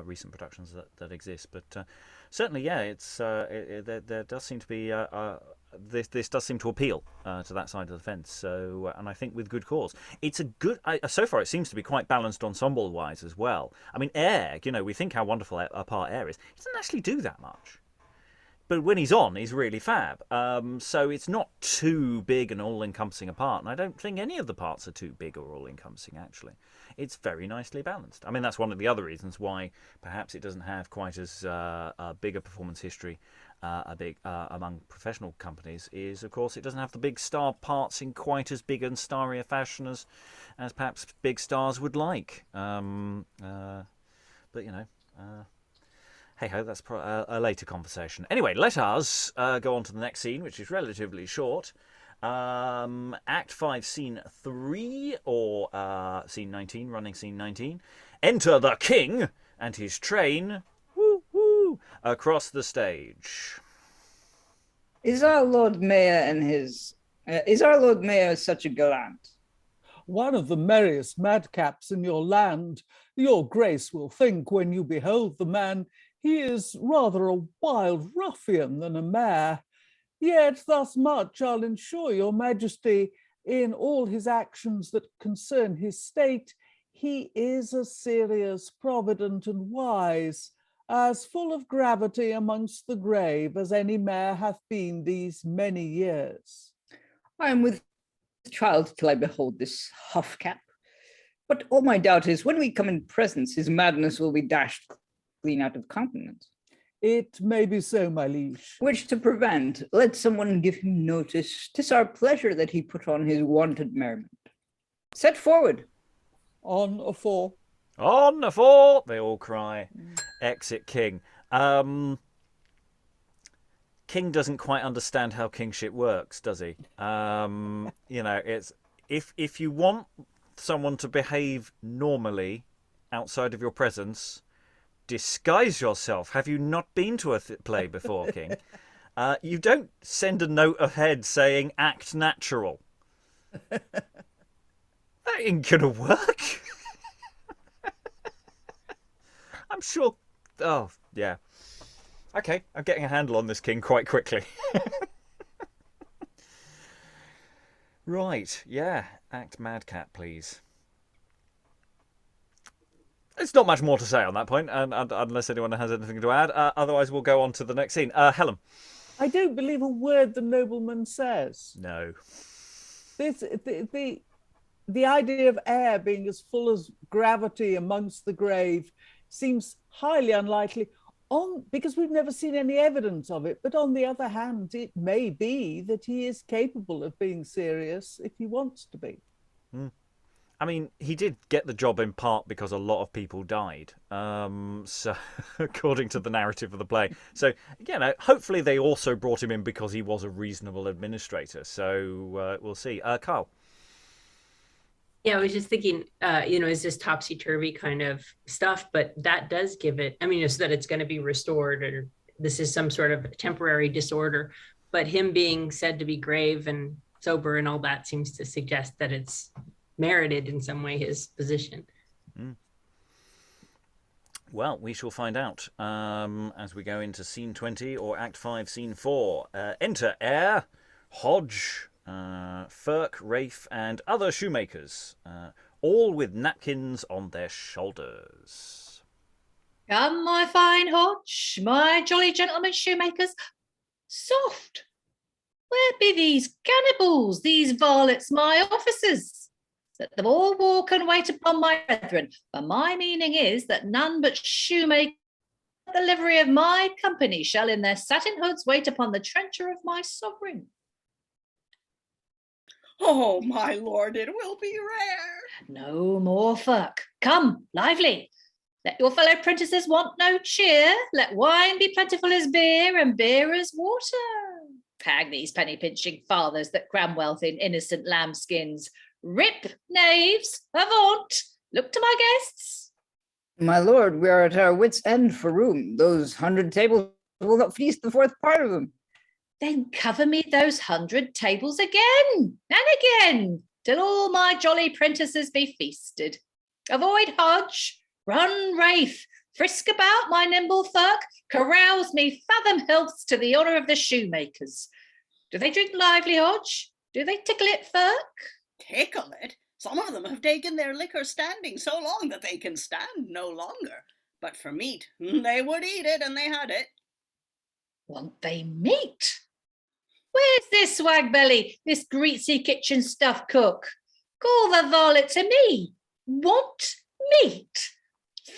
[SPEAKER 1] recent productions that exist, but certainly, yeah, it's there does seem to be this does seem to appeal to that side of the fence. So, and I think with good cause. It's a good. So far, it seems to be quite balanced ensemble-wise as well. I mean, Eyre, we think how wonderful a part Eyre is. He doesn't actually do that much. But when he's on, he's really fab. So it's not too big and all-encompassing a part. And I don't think any of the parts are too big or all-encompassing, actually. It's very nicely balanced. I mean, that's one of the other reasons why perhaps it doesn't have quite as big a performance history among professional companies is, of course, it doesn't have the big star parts in quite as big and starry a fashion as perhaps big stars would like. But, hey-ho, that's a later conversation. Anyway, let us go on to the next scene, which is relatively short. Act 5, Scene 3, or Scene 19, running Scene 19. Enter the king and his train, across the stage.
[SPEAKER 5] Is our Lord Mayor such a gallant?
[SPEAKER 9] One of the merriest madcaps in your land. Your grace will think when you behold the man, he is rather a wild ruffian than a mayor. Yet thus much I'll ensure your majesty, in all his actions that concern his state, he is as serious, provident, and wise, as full of gravity amongst the grave as any mayor hath been these many years.
[SPEAKER 5] I am with child till I behold this huff-cap. But all my doubt is, when we come in presence, his madness will be dashed clean out of countenance.
[SPEAKER 9] It may be so, my liege.
[SPEAKER 5] Which to prevent, let someone give him notice. 'Tis our pleasure that he put on his wonted merriment. Set forward.
[SPEAKER 9] On a four.
[SPEAKER 1] On a four, they all cry. Exit king. King doesn't quite understand how kingship works, does he? It's if you want someone to behave normally outside of your presence, disguise yourself. Have you not been to a play before, King? You don't send a note ahead saying act natural. That ain't gonna work. I'm sure. Oh, yeah. Okay, I'm getting a handle on this, King, quite quickly. Right, yeah. Act madcap, please. There's not much more to say on that point, unless anyone has anything to add. Otherwise, we'll go on to the next scene. Helen.
[SPEAKER 9] I don't believe a word the nobleman says.
[SPEAKER 1] No.
[SPEAKER 9] The idea of Eyre being as full as gravity amongst the grave seems highly unlikely, because we've never seen any evidence of it. But on the other hand, it may be that he is capable of being serious if he wants to be.
[SPEAKER 1] I mean, he did get the job in part because a lot of people died, so according to the narrative of the play. So, hopefully they also brought him in because he was a reasonable administrator. So we'll see. Carl.
[SPEAKER 3] Yeah, I was just thinking, is this topsy-turvy kind of stuff, but that does give it, so that it's going to be restored, or this is some sort of temporary disorder, but him being said to be grave and sober and all that seems to suggest that it's merited in some way his position.
[SPEAKER 1] Well, we shall find out as we go into Scene 20 or Act 5, Scene 4. Enter Eyre, Hodge, Firk, Rafe, and other shoemakers, all with napkins on their shoulders.
[SPEAKER 2] Come, my fine Hodge, my jolly gentlemen shoemakers. Soft! Where be these cannibals, these varlets, my officers? Let them all walk and wait upon my brethren, for my meaning is that none but shoemakers at the livery of my company shall in their satin hoods wait upon the trencher of my sovereign.
[SPEAKER 8] Oh, my lord, it will be rare.
[SPEAKER 2] No more, Firk. Come, lively. Let your fellow prentices want no cheer. Let wine be plentiful as beer, and beer as water. Hang these penny-pinching fathers that cram wealth in innocent lambskins. Rip, knaves, avaunt! Look to my guests.
[SPEAKER 5] My lord, we are at our wits' end for room. Those 100 tables will not feast the fourth part of them.
[SPEAKER 2] Then cover me those 100 tables again and again, till all my jolly prentices be feasted. Avoid Hodge, run Rafe, frisk about my nimble Firk, carouse me fathom healths to the honour of the shoemakers. Do they drink lively, Hodge? Do they tickle it, Firk?
[SPEAKER 8] Tickle it? Some of them have taken their liquor standing so long that they can stand no longer. But for meat, they would eat it, and they had it.
[SPEAKER 2] Want they meat? Where's this swag belly, this greasy kitchen stuff cook? Call the varlet to me. Want meat?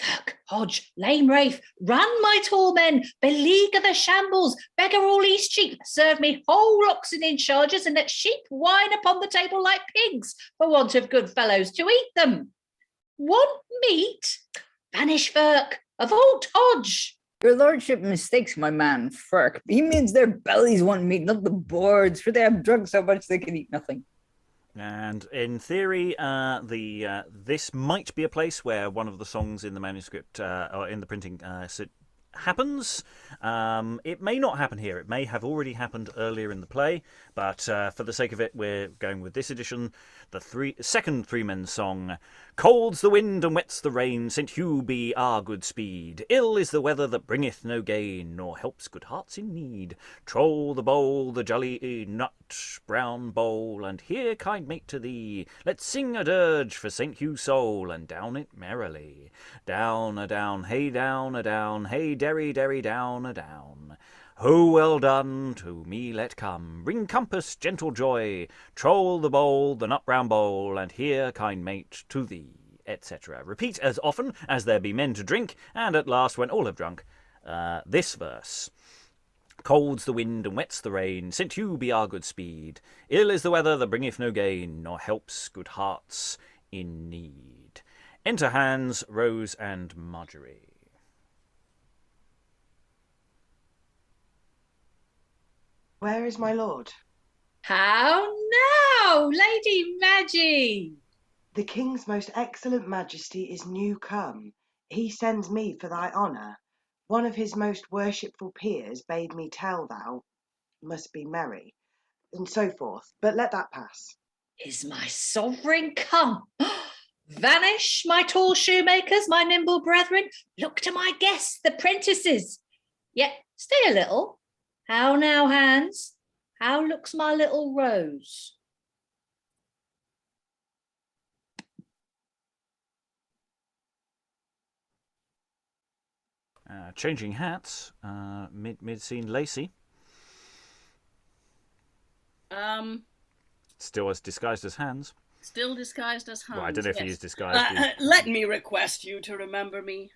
[SPEAKER 2] Firk, Hodge, lame Rafe, run my tall men, beleaguer the shambles, beggar all Eastcheap, serve me whole oxen in chargers, and let sheep whine upon the table like pigs, for want of good fellows to eat them. Want meat? Vanish, Firk, avaunt, Hodge.
[SPEAKER 5] Your lordship mistakes my man, Firk. He means their bellies want meat, not the boards, for they have drunk so much they can eat nothing.
[SPEAKER 1] And in theory, this might be a place where one of the songs in the manuscript or in the printing happens. It may not happen here. It may have already happened earlier in the play, but for the sake of it, we're going with this edition. The second three-men song. Cold's the wind and wet's the rain, St. Hugh be our good speed. Ill is the weather that bringeth no gain, nor helps good hearts in need. Troll the bowl, the jolly nut brown bowl, and here, kind mate, to thee. Let's sing a dirge for St. Hugh's soul, and down it merrily. Down a down, hey down a down, hey derry derry down a down. Ho, well done, to me let come, ring compass, gentle joy, troll the bowl, the nut brown bowl, and here, kind mate, to thee, etc. Repeat as often as there be men to drink, and at last, when all have drunk, this verse. Cold's the wind and wet's the rain, St. Hugh be our good speed. Ill is the weather that bringeth no gain, nor helps good hearts in need. Enter Hans, Rose, and Margery.
[SPEAKER 10] Where is my lord?
[SPEAKER 2] How now, Lady Maggie?
[SPEAKER 10] The king's most excellent majesty is new come. He sends me for thy honour. One of his most worshipful peers bade me tell thou must be merry, and so forth, but let that pass.
[SPEAKER 2] Is my sovereign come? Vanish, my tall shoemakers, my nimble brethren. Look to my guests, the prentices. Yet stay a little. How now, Hans? How looks my little Rose?
[SPEAKER 1] Changing hats, mid-scene Lacy. Still as disguised as Hans.
[SPEAKER 8] Still disguised as Hans.
[SPEAKER 1] Well, I don't know if he is disguised.
[SPEAKER 8] Let me request you to remember me.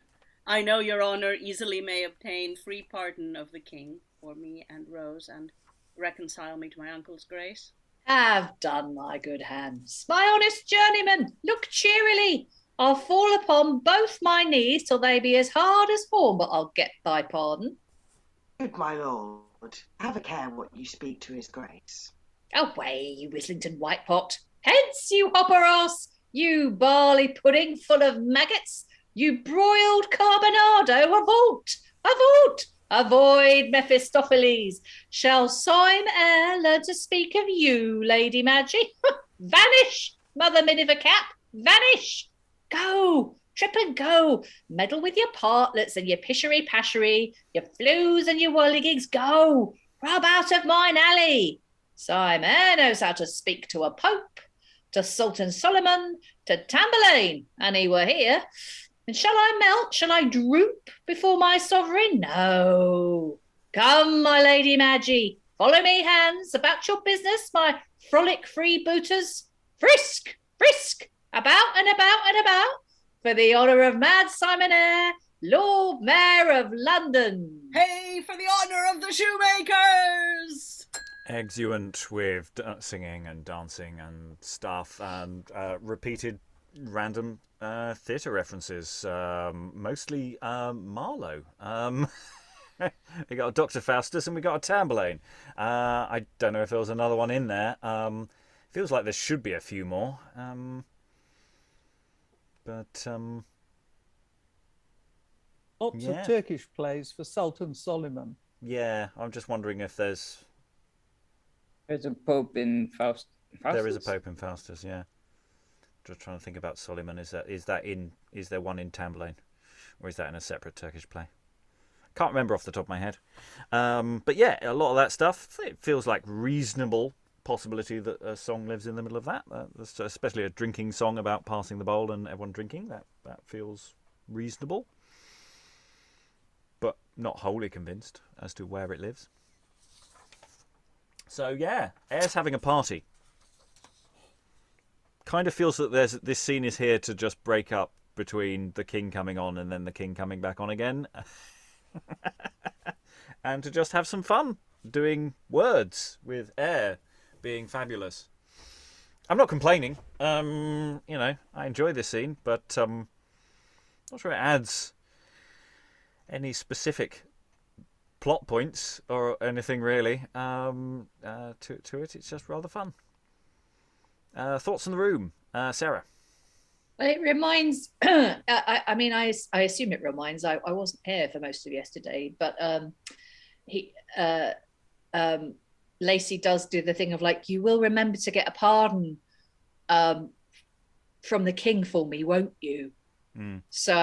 [SPEAKER 8] I know your honour easily may obtain free pardon of the king for me and Rose, and reconcile me to my uncle's grace.
[SPEAKER 2] Have done, my good Hans. My honest journeyman, look cheerily. I'll fall upon both my knees till they be as hard as horn, but I'll get thy pardon.
[SPEAKER 10] Good my lord, have a care what you speak to his grace.
[SPEAKER 2] Away, you Islington whitepot. Hence, you hopper ass, you barley pudding full of maggots, you broiled carbonado, avaunt, avaunt, avoid Mephistopheles. Shall Syme Eyre learn to speak of you, Lady Maggie? Vanish, Mother Miniver Cap, vanish! Go, trip and go, meddle with your partlets and your pishery-pashery, your flues and your whirligigs, go, rub out of mine alley. Syme Eyre knows how to speak to a pope, to Sultan Solomon, to Tamburlaine, and he were here. And shall I melt, shall I droop before my sovereign? No. Come, my Lady Maggie, follow me, Hans, about your business, my frolic freebooters. Frisk, frisk, about and about and about, for the honour of Mad Simon Eyre, Lord Mayor of London.
[SPEAKER 8] Hey, for the honour of the shoemakers!
[SPEAKER 1] Exuent with singing and dancing and stuff, and repeated random theatre references, mostly Marlowe. We got a Dr. Faustus and we got a Tamburlaine. I don't know if there was another one in there. Feels like there should be a few more. But
[SPEAKER 9] Lots
[SPEAKER 1] yeah.
[SPEAKER 9] of Turkish plays for Sultan Suleiman.
[SPEAKER 1] Yeah, I'm just wondering if there's
[SPEAKER 5] There's a Pope in Faustus.
[SPEAKER 1] there is a Pope in Faustus. Yeah, just trying to think about Suleiman. Is there one in Tamburlaine, or is that in a separate Turkish play? Can't remember off the top of my head. But yeah, a lot of that stuff. It feels like reasonable possibility that a song lives in the middle of that. Especially a drinking song about passing the bowl and everyone drinking. That feels reasonable, but not wholly convinced as to where it lives. So yeah, Eyre's having a party. Kind of feels that this scene is here to just break up between the king coming on and then the king coming back on again. And to just have some fun doing words with Eyre being fabulous. I'm not complaining. I enjoy this scene, but not sure it adds any specific plot points or anything really to it. It's just rather fun. Thoughts in the room, Sarah?
[SPEAKER 2] Well, it reminds. I assume it reminds. I wasn't here for most of yesterday, but Lacy does do the thing of like, you will remember to get a pardon from the king for me, won't you?
[SPEAKER 1] Mm.
[SPEAKER 2] So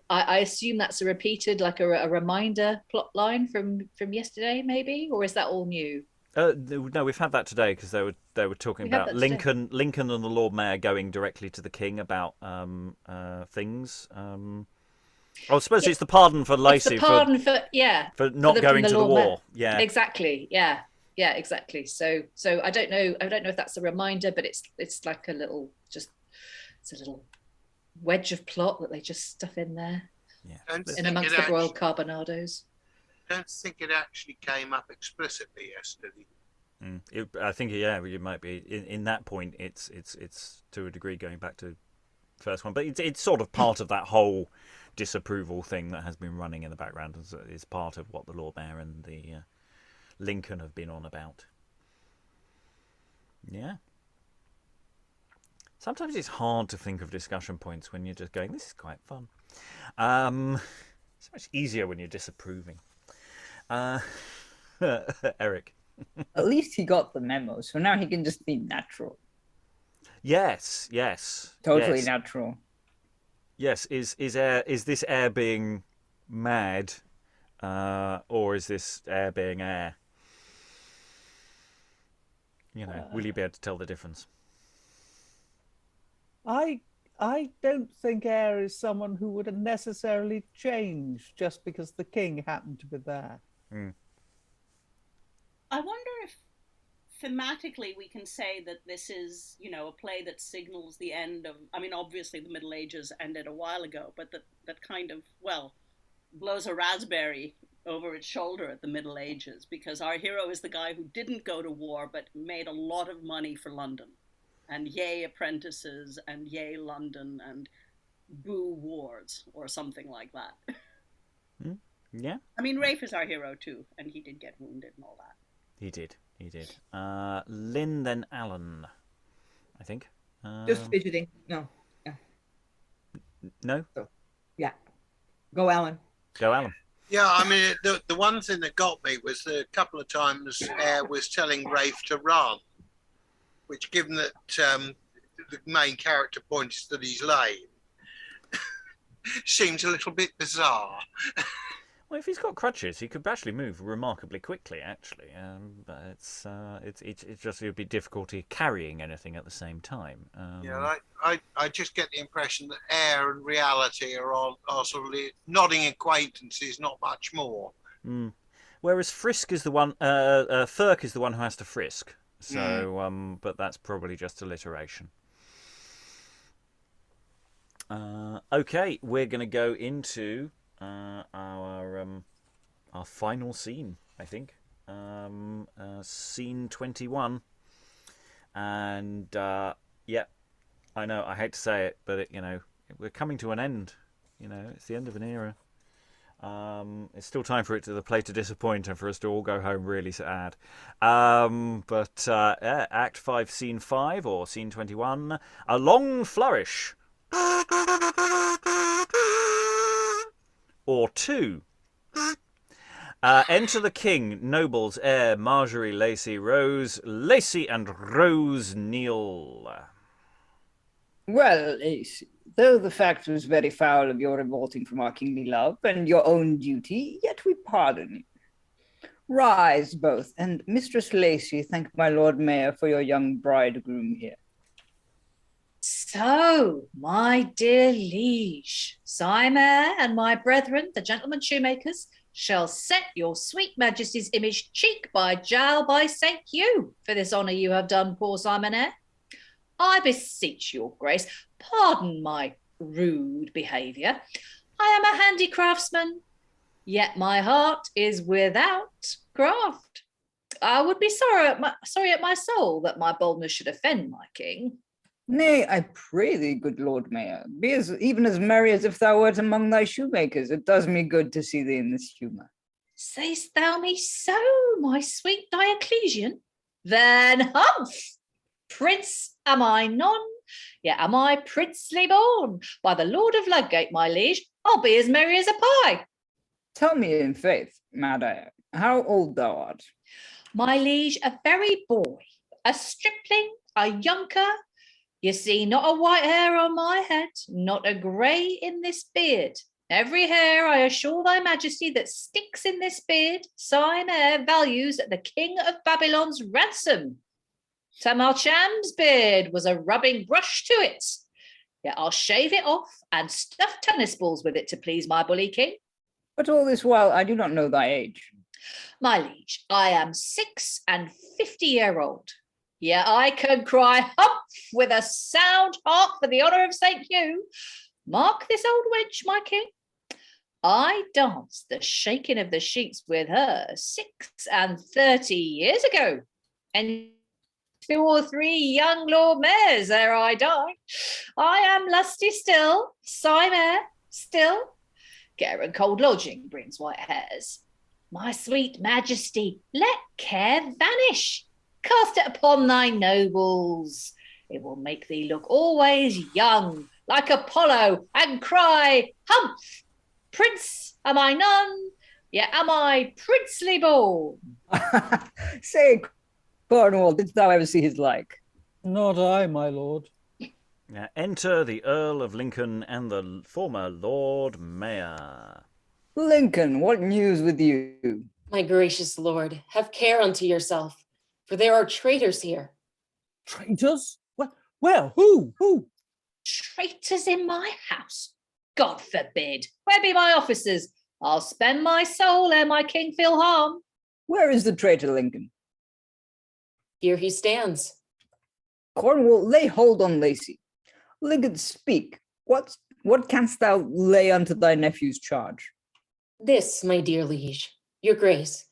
[SPEAKER 2] I assume that's a repeated, like a reminder plot line from yesterday, maybe, or is that all new?
[SPEAKER 1] No, we've had that today because they were talking about Lincoln and the Lord Mayor going directly to the king about things. I suppose it's the pardon for Lacy
[SPEAKER 2] for
[SPEAKER 1] not going to the war.
[SPEAKER 2] Mayor.
[SPEAKER 1] Yeah,
[SPEAKER 2] exactly. Yeah, exactly. So I don't know if that's a reminder, but it's like a little wedge of plot that they just stuff in there.
[SPEAKER 1] Yeah,
[SPEAKER 2] in amongst the broiled carbonados.
[SPEAKER 6] Don't think it actually came up explicitly yesterday.
[SPEAKER 1] I think it might be in that point. It's to a degree going back to the first one, but it's sort of part of that whole disapproval thing that has been running in the background. Is part of what the Lord Mayor and the Lincoln have been on about. Yeah. Sometimes it's hard to think of discussion points when you're just going, this is quite fun. It's much easier when you're disapproving. Eric.
[SPEAKER 5] At least he got the memo, so now he can just be natural.
[SPEAKER 1] Yes.
[SPEAKER 5] Totally natural.
[SPEAKER 1] Yes, is this Eyre being mad, or is this Eyre being Eyre? Will you be able to tell the difference?
[SPEAKER 9] I don't think Eyre is someone who would necessarily change just because the king happened to be there.
[SPEAKER 1] Mm.
[SPEAKER 8] I wonder if thematically we can say that this is, a play that signals the end of, obviously the Middle Ages ended a while ago, but that kind of, blows a raspberry over its shoulder at the Middle Ages, because our hero is the guy who didn't go to war but made a lot of money for London. And yay apprentices, and yay London, and boo wars, or something like that.
[SPEAKER 1] Yeah.
[SPEAKER 8] Rafe is our hero too, and he did get wounded and all that.
[SPEAKER 1] He did. Lynn, then Alan, I think.
[SPEAKER 7] Just fidgeting. No. Yeah.
[SPEAKER 1] No?
[SPEAKER 7] So, yeah. Go, Alan.
[SPEAKER 1] Go, Alan.
[SPEAKER 6] Yeah, the one thing that got me was the couple of times Eyre was telling Rafe to run, which, given that the main character points that he's lame, seems a little bit bizarre.
[SPEAKER 1] Well, if he's got crutches, he could actually move remarkably quickly, actually. But it's just it would be difficulty carrying anything at the same time.
[SPEAKER 6] I just get the impression that Eyre and reality are sort of nodding acquaintances, not much more.
[SPEAKER 1] Mm. Whereas Firk is the one who has to frisk. So, but that's probably just alliteration. Okay, we're going to go into our final scene, I think. Scene 21. And, I know, I hate to say it, but we're coming to an end. It's the end of an era. It's still time for the play to disappoint and for us to all go home really sad. Act 5, Scene 5, or Scene 21, a long flourish. Or 2. Enter the king, nobles, Eyre, Margery, Lacy, Rose, Lacy and Rose kneel.
[SPEAKER 5] Well, Lacy, though the fact was very foul of your revolting from our kingly love and your own duty, yet we pardon you. Rise both, and Mistress Lacy, thank my Lord Mayor for your young bridegroom here.
[SPEAKER 2] So, my dear liege, Eyre and my brethren, the gentlemen shoemakers, shall set your sweet majesty's image cheek by jowl by Saint Hugh for this honour you have done poor Eyre. I beseech your grace, pardon my rude behaviour. I am a handy craftsman, yet my heart is without craft. I would be sorry at my soul that my boldness should offend my king.
[SPEAKER 5] Nay, I pray thee, good Lord Mayor, be even as merry as if thou wert among thy shoemakers. It does me good to see thee in this humour.
[SPEAKER 2] Say'st thou me so, my sweet Dioclesian? Then humph! Prince am I none, yet am I princely born. By the Lord of Ludgate, my liege, I'll be as merry as a pie.
[SPEAKER 5] Tell me in faith, Mad Eyre, how old thou art.
[SPEAKER 2] My liege, a very boy, a stripling, a younker. You see, not a white hair on my head, not a grey in this beard. Every hair, I assure thy majesty, that sticks in this beard, Eyre values at the king of Babylon's ransom. Tamarcham's beard was a rubbing brush to it. Yet I'll shave it off and stuff tennis balls with it to please my bully king.
[SPEAKER 5] But all this while I do not know thy age.
[SPEAKER 2] My liege, I am 56-year-old. Yet I can cry humph with a sound heart for the honour of St. Hugh. Mark this old wench, my king. I danced the shaking of the sheets with her 36 years ago. And 2 or 3 young Lord Mayors ere I die. I am lusty still, Eyre still. Care and cold lodging brings white hairs. My sweet majesty, let care vanish. Cast it upon thy nobles. It will make thee look always young, like Apollo, and cry, humph! Prince am I none, yet am I princely born.
[SPEAKER 5] Say, Cornwall, didst thou ever see his like?
[SPEAKER 9] Not I, my lord.
[SPEAKER 1] Now enter the Earl of Lincoln and the former Lord Mayor.
[SPEAKER 5] Lincoln, what news with you?
[SPEAKER 4] My gracious lord, have care unto yourself, for there are traitors here.
[SPEAKER 9] Traitors? What? Where? Who?
[SPEAKER 2] Traitors in my house? God forbid. Where be my officers? I'll spend my soul ere my king feel harm.
[SPEAKER 5] Where is the traitor, Lincoln?
[SPEAKER 4] Here he stands.
[SPEAKER 5] Cornwall, lay hold on Lacy. Lincoln, speak. What canst thou lay unto thy nephew's charge?
[SPEAKER 4] This, my dear liege, your grace,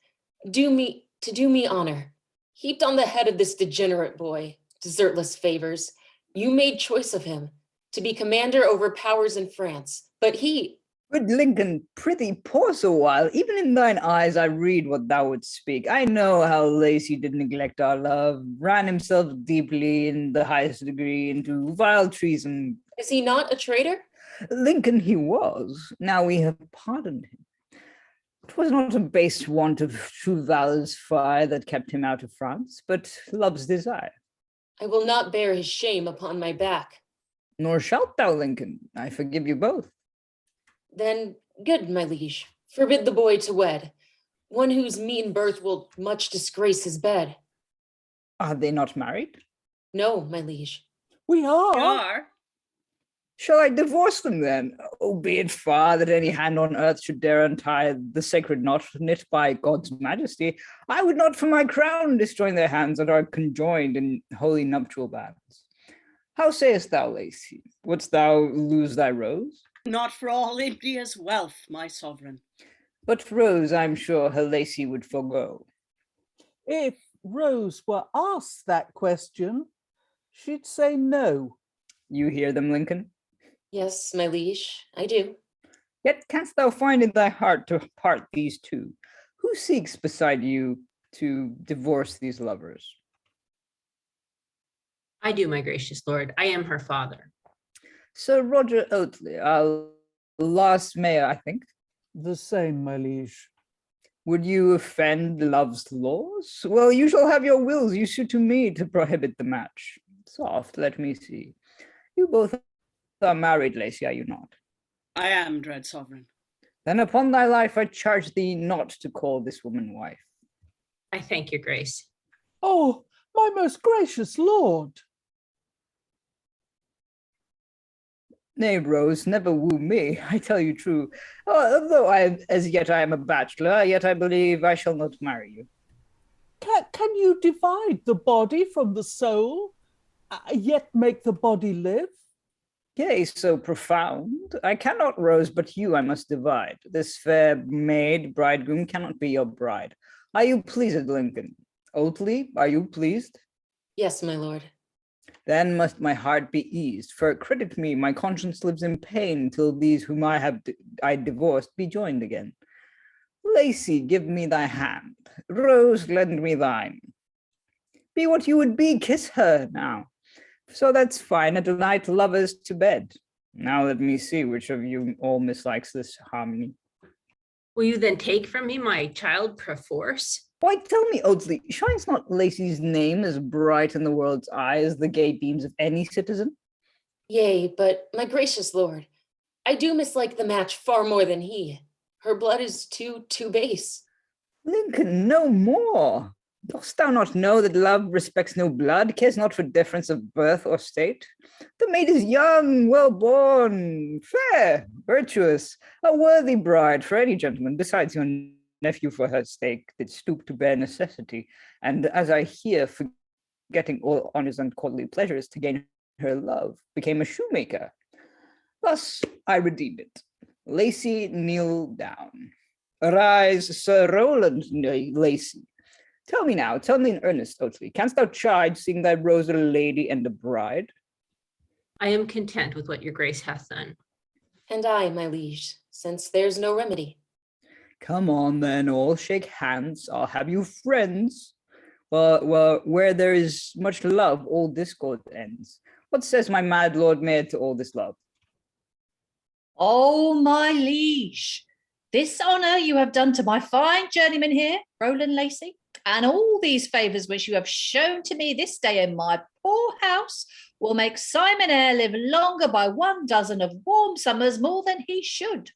[SPEAKER 4] do me honor. Heaped on the head of this degenerate boy, desertless favors, you made choice of him to be commander over powers in France, but he...
[SPEAKER 5] Good Lincoln, prithee pause a while. Even in thine eyes I read what thou wouldst speak. I know how Lacy did neglect our love, ran himself deeply in the highest degree into vile treason.
[SPEAKER 4] Is he not a traitor?
[SPEAKER 5] Lincoln he was. Now we have pardoned him. 'Twas not a base want of true valor's fire that kept him out of France, but love's desire.
[SPEAKER 4] I will not bear his shame upon my back.
[SPEAKER 5] Nor shalt thou, Lincoln. I forgive you both.
[SPEAKER 4] Then, good, my liege, forbid the boy to wed, one whose mean birth will much disgrace his bed.
[SPEAKER 5] Are they not married?
[SPEAKER 4] No, my liege.
[SPEAKER 9] We are.
[SPEAKER 8] You are.
[SPEAKER 5] Shall I divorce them then? Oh, be it far that any hand on earth should dare untie the sacred knot knit by God's majesty. I would not for my crown disjoin their hands that are conjoined in holy nuptial bands. How sayest thou, Lacy? Wouldst thou lose thy rose?
[SPEAKER 8] Not for all India's wealth, my sovereign.
[SPEAKER 5] But Rose, I'm sure her Lacy would forego.
[SPEAKER 9] If Rose were asked that question, she'd say no.
[SPEAKER 5] You hear them, Lincoln?
[SPEAKER 4] Yes, my liege, I do.
[SPEAKER 5] Yet canst thou find in thy heart to part these two? Who seeks beside you to divorce these lovers?
[SPEAKER 3] I do, my gracious lord. I am her father.
[SPEAKER 5] Sir Roger Oatley, our last mayor, I think.
[SPEAKER 9] The same, my liege.
[SPEAKER 5] Would you offend love's laws? Well, you shall have your wills. You suit to me to prohibit the match. Soft, let me see. You both are married, Lacy, are you not?
[SPEAKER 8] I am, dread sovereign.
[SPEAKER 5] Then upon thy life I charge thee not to call this woman wife.
[SPEAKER 3] I thank your grace.
[SPEAKER 9] Oh, my most gracious lord.
[SPEAKER 5] Nay, Rose, never woo me, I tell you true. Although as yet I am a bachelor, yet I believe I shall not marry you.
[SPEAKER 9] Can you divide the body from the soul, yet make the body live?
[SPEAKER 5] Yea, so profound. I cannot, Rose, but you I must divide. This fair maid, bridegroom, cannot be your bride. Are you pleased, Lincoln? Oatley, are you pleased?
[SPEAKER 4] Yes, my lord.
[SPEAKER 5] Then must my heart be eased, for credit me, my conscience lives in pain till these whom I divorced be joined again. Lacy, give me thy hand. Rose, lend me thine. Be what you would be, kiss her now. So that's fine, and tonight lovers to bed. Now let me see which of you all mislikes this harmony.
[SPEAKER 3] Will you then take from me my child perforce?
[SPEAKER 5] Why, tell me, Oatley, shines not Lacy's name as bright in the world's eye as the gay beams of any citizen?
[SPEAKER 4] Yea, but my gracious lord, I do mislike the match far more than he. Her blood is too base.
[SPEAKER 5] Lincoln, no more. Dost thou not know that love respects no blood, cares not for difference of birth or state? The maid is young, well-born, fair, virtuous, a worthy bride for any gentleman, besides your nephew for her sake did stoop to bare necessity, and as I hear, forgetting all honors and courtly pleasures to gain her love, became a shoemaker. Thus I redeem it. Lacy, kneel down. Arise, Sir Rowland Lacy. Tell me now, tell me in earnest, Oatley, canst thou chide seeing thy Rose a lady and a bride?
[SPEAKER 3] I am content with what your grace hath done.
[SPEAKER 4] And I, my liege, since there's no remedy.
[SPEAKER 5] Come on then, all shake hands, I'll have you friends. Well, where there is much love, all discord ends. What says my mad Lord Mayor to all this love?
[SPEAKER 2] Oh, my liege, this honour you have done to my fine journeyman here, Roland Lacy, and all these favours which you have shown to me this day in my poor house will make Simon Eyre live longer by 12 of warm summers more than he should.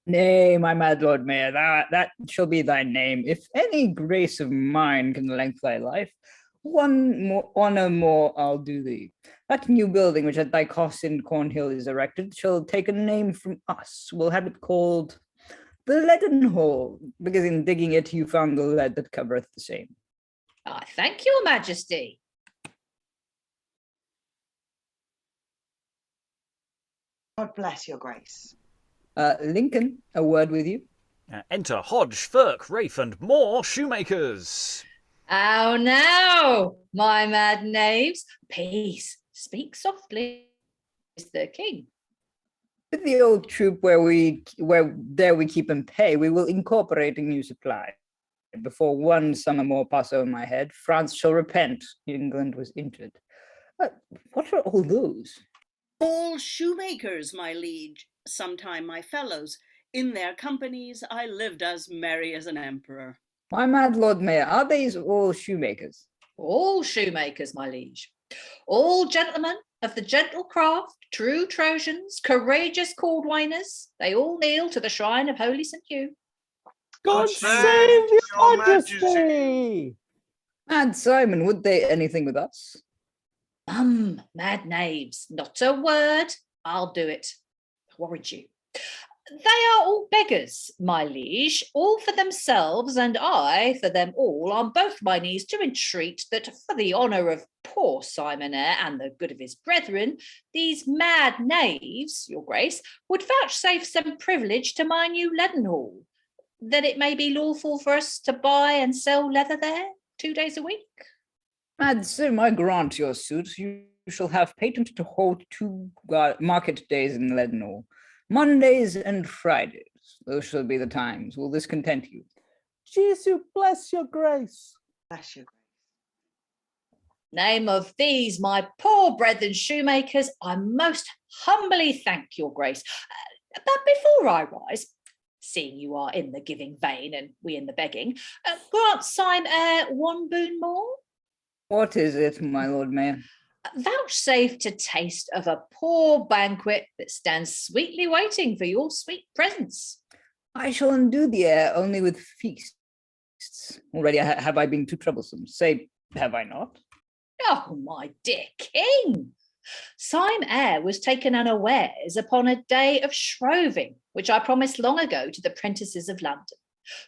[SPEAKER 5] Nay, my mad Lord Mayor, that shall be thy name. If any grace of mine can lengthen thy life, one more honour more I'll do thee. That new building which at thy cost in Cornhill is erected shall take a name from us. We'll have it called the Leaden Hall, because in digging it you found the lead that covereth the same.
[SPEAKER 2] I thank your majesty.
[SPEAKER 10] God bless your grace.
[SPEAKER 5] Lincoln, a word with you.
[SPEAKER 1] Enter Hodge, Firk, Rafe, and more shoemakers.
[SPEAKER 2] How now, my mad knaves? Peace, speak softly, is the king.
[SPEAKER 5] With the old troop where we keep and pay, we will incorporate a new supply. Before one summer more pass over my head, France shall repent England was injured. What are all those?
[SPEAKER 8] All shoemakers, my liege, sometime my fellows. In their companies I lived as merry as an emperor.
[SPEAKER 5] My mad Lord Mayor, are these all shoemakers?
[SPEAKER 2] All shoemakers, my liege. All gentlemen of the gentle craft, true Trojans, courageous cordwainers, they all kneel to the shrine of Holy St. Hugh.
[SPEAKER 9] God
[SPEAKER 6] save
[SPEAKER 9] save your
[SPEAKER 6] your
[SPEAKER 9] majesty!
[SPEAKER 5] Mad Simon, would they anything with us?
[SPEAKER 2] Mad knaves, not a word. I'll do it. I warrant you. They are all beggars, my liege, all for themselves, and I for them all, on both my knees to entreat that for the honour of poor Simon Eyre and the good of his brethren, these mad knaves, your grace, would vouchsafe some privilege to my new Leaden Hall, that it may be lawful for us to buy and sell leather there 2 days a week.
[SPEAKER 5] Mad Sim, I grant your suit. You shall have patent to hold 2 market days in Leadenhall, Mondays and Fridays. Those shall be the times. Will this content you?
[SPEAKER 9] Jesu bless your grace.
[SPEAKER 10] Bless you.
[SPEAKER 2] Name of these, my poor brethren shoemakers, I most humbly thank your grace. But before I rise, seeing you are in the giving vein and we in the begging, grant Syme Eyre one boon more.
[SPEAKER 5] What is it, my Lord Mayor?
[SPEAKER 2] Vouchsafe to taste of a poor banquet that stands sweetly waiting for your sweet presence.
[SPEAKER 5] I shall undo the air only with feasts. Already have I been too troublesome? Say, have I not?
[SPEAKER 2] Oh, my dear king, Syme Eyre was taken unawares upon a day of shroving, which I promised long ago to the Prentices of London.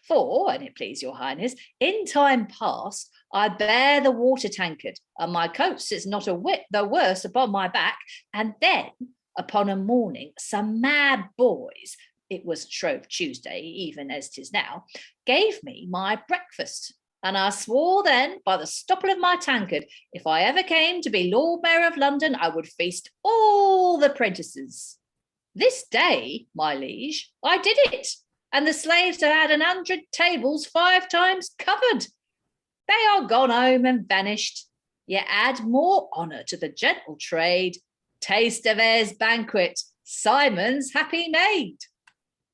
[SPEAKER 2] For, an it please your highness, in time past I bear the water tankard, and my coat sits not a whit the worse upon my back, and then, upon a morning, some mad boys, it was Shrove Tuesday, even as 'tis now, gave me my breakfast. And I swore then, by the stopple of my tankard, if I ever came to be Lord Mayor of London, I would feast all the prentices. This day, my liege, I did it, and the slaves have had 100 tables 5 times covered. They are gone home and vanished. Yet add more honour to the gentle trade. Taste of Eyre's banquet, Simon's happy maid.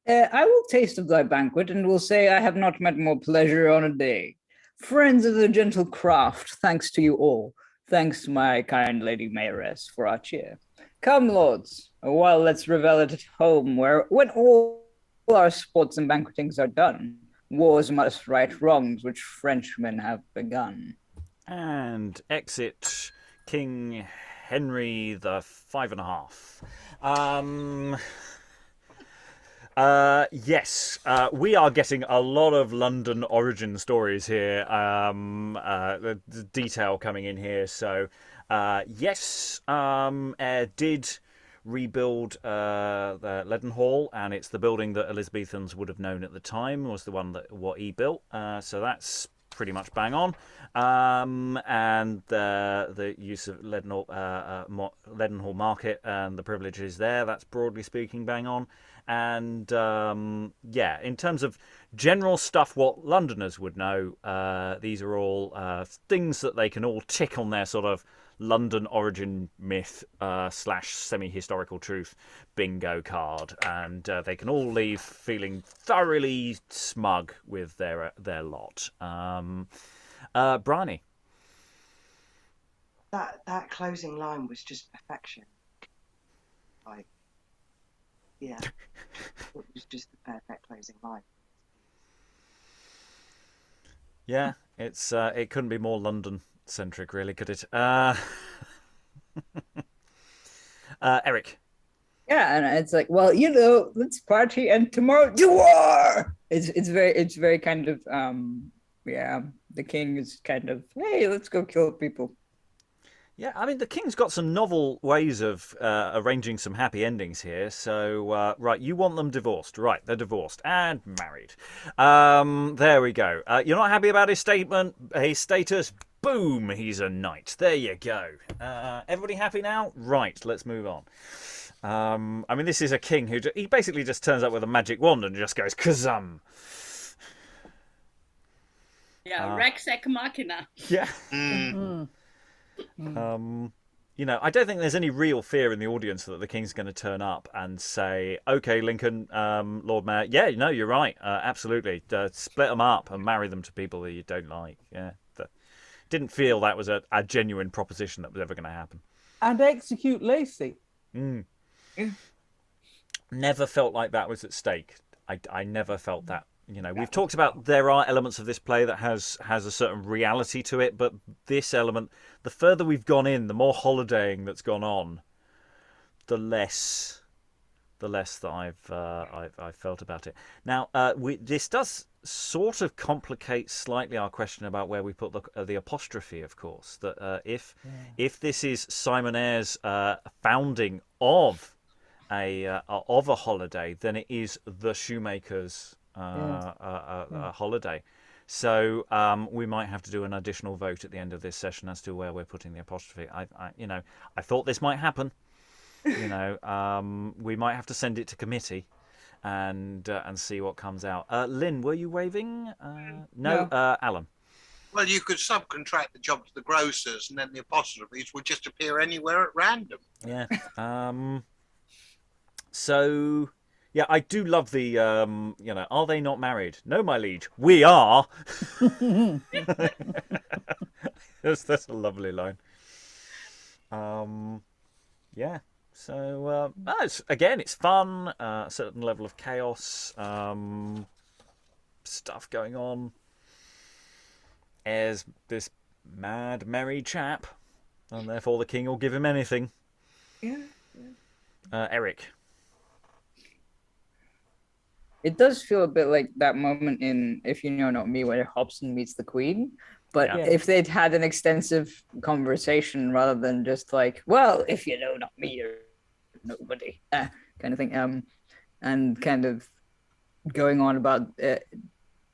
[SPEAKER 5] I will taste of thy banquet, and will say I have not met more pleasure on a day. Friends of the gentle craft, thanks to you all. Thanks to my kind lady mayoress for our cheer. Come, lords, a while let's revel at home, where when all our sports and banquetings are done, wars must right wrongs which Frenchmen have begun.
[SPEAKER 1] And exit King Henry the 5.5. Yes, we are getting a lot of London origin stories here. The detail coming in here. So, yes, Eyre did rebuild the Leadenhall, and it's the building that Elizabethans would have known at the time was the one that what he built. So that's pretty much bang on. And the use of Leadenhall Market and the privileges there, that's broadly speaking bang on. And yeah, in terms of general stuff, what Londoners would know, these are all things that they can all tick on their sort of London origin myth / semi-historical truth bingo card, and they can all leave feeling thoroughly smug with their lot. Briony.
[SPEAKER 10] That closing line was just perfection. Like, yeah, it was just the perfect closing line.
[SPEAKER 1] Yeah, it's it couldn't be more London centric, really, could it? Eric.
[SPEAKER 5] Yeah, and it's like, well, you know, let's party, and tomorrow do war. It's very kind of yeah. The king is kind of, hey, let's go kill people.
[SPEAKER 1] Yeah, I mean, the king's got some novel ways of arranging some happy endings here. So, right, you want them divorced. Right, they're divorced and married. There we go. You're not happy about his status? Boom, he's a knight. There you go. Everybody happy now? Right, let's move on. I mean, this is a king who he basically just turns up with a magic wand and just goes, kazam.
[SPEAKER 8] Yeah, Rex Ex Machina.
[SPEAKER 1] Yeah. You know, I don't think there's any real fear in the audience that the king's going to turn up and say, okay, Lincoln, Lord Mayor, yeah, no, you're right, absolutely. Split them up and marry them to people that you don't like. Yeah. Didn't feel that was a genuine proposition that was ever going to happen.
[SPEAKER 9] And execute Lacy.
[SPEAKER 1] Never felt like that was at stake. I never felt that. You know, we've talked about there are elements of this play that has a certain reality to it, but this element, the further we've gone in, the more holidaying that's gone on, the less that I've felt about it. Now, this does sort of complicate slightly our question about where we put the apostrophe, of course. That if this is Simon Eyre's founding of a holiday, then it is the Shoemakers holiday. So we might have to do an additional vote at the end of this session as to where we're putting the apostrophe. I thought this might happen. We might have to send it to committee and see what comes out. Lynn, were you waving? No. Alan.
[SPEAKER 6] Well, you could subcontract the job to the grocers, and then the apostrophes would just appear anywhere at random.
[SPEAKER 1] Yeah. So, yeah, I do love the, are they not married? No, my liege, we are. That's a lovely line. Yeah. So, it's fun. A certain level of chaos. Stuff going on. As this mad, merry chap, and therefore the king will give him anything.
[SPEAKER 7] Yeah.
[SPEAKER 1] Eric.
[SPEAKER 5] It does feel a bit like that moment in If You Know Not Me where Hobson meets the Queen. But if they'd had an extensive conversation rather than just like, well, if you know not me, you're nobody, kind of thing. And kind of going on about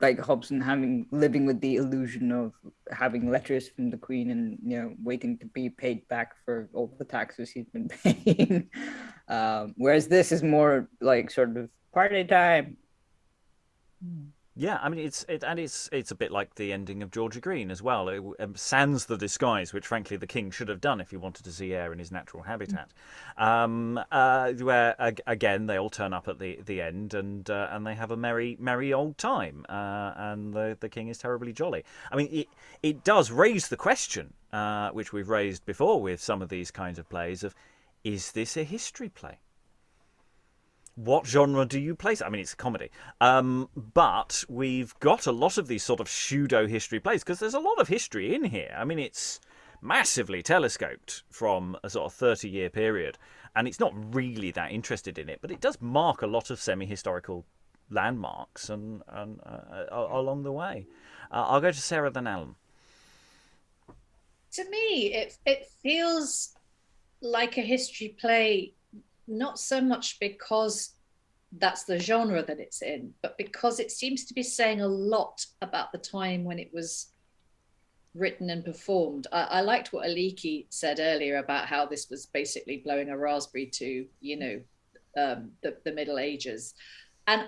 [SPEAKER 5] like Hobson living with the illusion of having letters from the Queen and waiting to be paid back for all the taxes he's been paying. Whereas this is more like sort of party time.
[SPEAKER 1] Yeah, I mean it's a bit like the ending of Georgia Green as well. It sans the disguise, which frankly the king should have done if he wanted to see Eyre in his natural habitat. Where again they all turn up at the end and they have a merry old time, and the king is terribly jolly. I mean it does raise the question, which we've raised before with some of these kinds of plays of, is this a history play? What genre do you place? I mean, it's a comedy. But we've got a lot of these sort of pseudo-history plays because there's a lot of history in here. I mean, it's massively telescoped from a sort of 30-year period. And it's not really that interested in it, but it does mark a lot of semi-historical landmarks and along the way. I'll go to Sarah then Alan.
[SPEAKER 2] To me, it feels like a history play, not so much because that's the genre that it's in, but because it seems to be saying a lot about the time when it was written and performed. I liked what Aliki said earlier about how this was basically blowing a raspberry to, the Middle Ages. And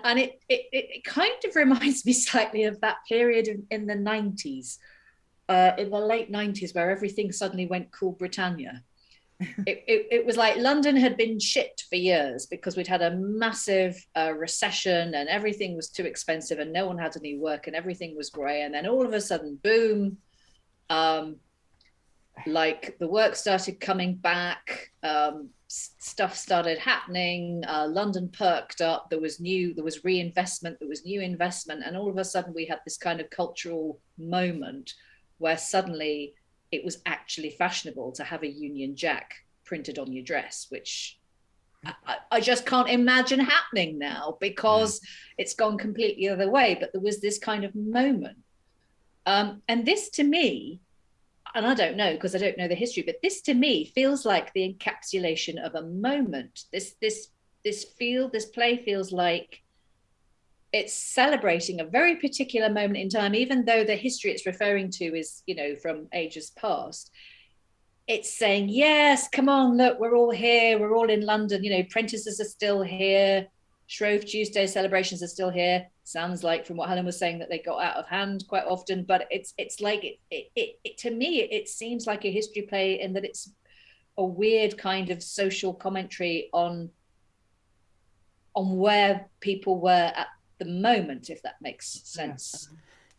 [SPEAKER 2] it kind of reminds me slightly of that period in the 90s, in the late 90s, where everything suddenly went cool Britannia. It was like London had been shit for years because we'd had a massive recession and everything was too expensive and no one had any work and everything was grey, and then all of a sudden, boom, like the work started coming back, stuff started happening, London perked up, there was reinvestment, there was new investment, and all of a sudden we had this kind of cultural moment where suddenly it was actually fashionable to have a Union Jack printed on your dress, which I just can't imagine happening now because it's gone completely the other way. But there was this kind of moment. And this to me, and I don't know because I don't know the history, but this to me feels like the encapsulation of a moment. This play feels like it's celebrating a very particular moment in time, even though the history it's referring to is, from ages past. It's saying, yes, come on, look, we're all here. We're all in London. Prentices are still here. Shrove Tuesday celebrations are still here. Sounds like from what Helen was saying that they got out of hand quite often, but it's like it to me, it seems like a history play in that it's a weird kind of social commentary on where people were at the moment, if that makes sense.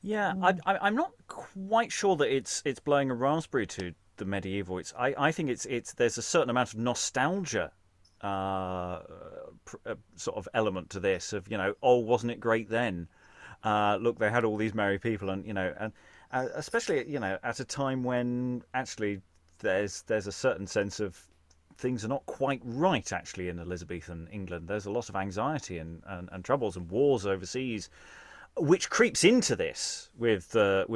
[SPEAKER 1] Yeah, I'm not quite sure that it's blowing a raspberry to the medieval. I think it's there's a certain amount of nostalgia sort of element to this of, wasn't it great then? Look, they had all these merry people, and especially at a time when actually there's a certain sense of things are not quite right actually in Elizabethan England. There's a lot of anxiety and troubles and wars overseas, which creeps into this with the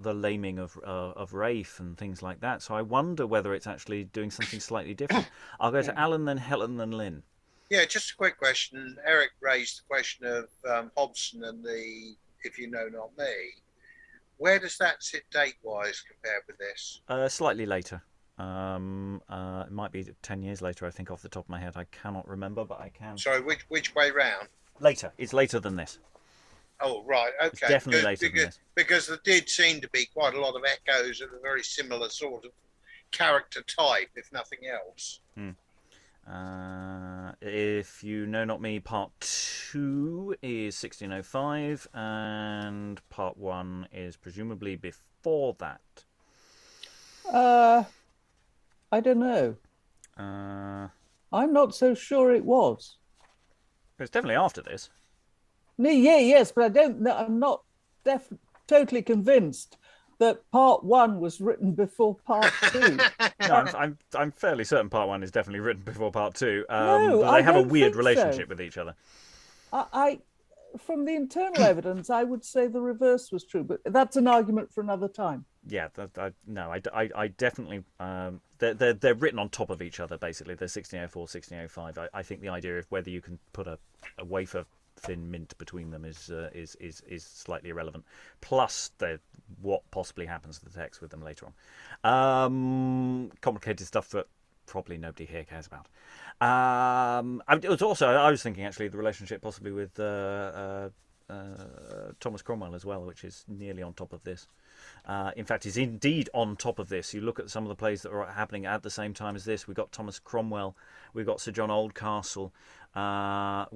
[SPEAKER 1] laming of Rafe and things like that. So I wonder whether it's actually doing something slightly different. I'll go to Alan, then Helen, then Lynn.
[SPEAKER 6] Yeah, just a quick question. Eric raised the question of Hobson and the if you know not me. Where does that sit date-wise compared with this?
[SPEAKER 1] Slightly later. It might be 10 years later, I think, off the top of my head. I cannot remember, but I can.
[SPEAKER 6] Sorry, which way round?
[SPEAKER 1] Later. It's later than this.
[SPEAKER 6] Oh, right, okay.
[SPEAKER 1] It's definitely later than this.
[SPEAKER 6] Because there did seem to be quite a lot of echoes of a very similar sort of character type, if nothing else.
[SPEAKER 1] If you know not me, part 2 is 1605, and part 1 is presumably before that.
[SPEAKER 9] I don't know. I'm not so sure it was.
[SPEAKER 1] It's definitely after this.
[SPEAKER 9] Yes, but I don't know. I'm not totally convinced that part 1 was written before part 2.
[SPEAKER 1] No, I'm fairly certain part 1 is definitely written before part 2.
[SPEAKER 9] No,
[SPEAKER 1] but they have a
[SPEAKER 9] don't
[SPEAKER 1] weird
[SPEAKER 9] think
[SPEAKER 1] relationship
[SPEAKER 9] so.
[SPEAKER 1] with each other.
[SPEAKER 9] I from the internal evidence, I would say the reverse was true, but that's an argument for another time.
[SPEAKER 1] Yeah, I definitely. They're written on top of each other, basically. They're 1604, 1605. I think the idea of whether you can put a wafer thin mint between them is slightly irrelevant. Plus, what possibly happens to the text with them later on. Complicated stuff that probably nobody here cares about. It was also, I was thinking actually the relationship possibly with Thomas Cromwell as well, which is nearly on top of this. In fact, is indeed on top of this. You look at some of the plays that are happening at the same time as this. We got Thomas Cromwell, we got Sir John Oldcastle. I'm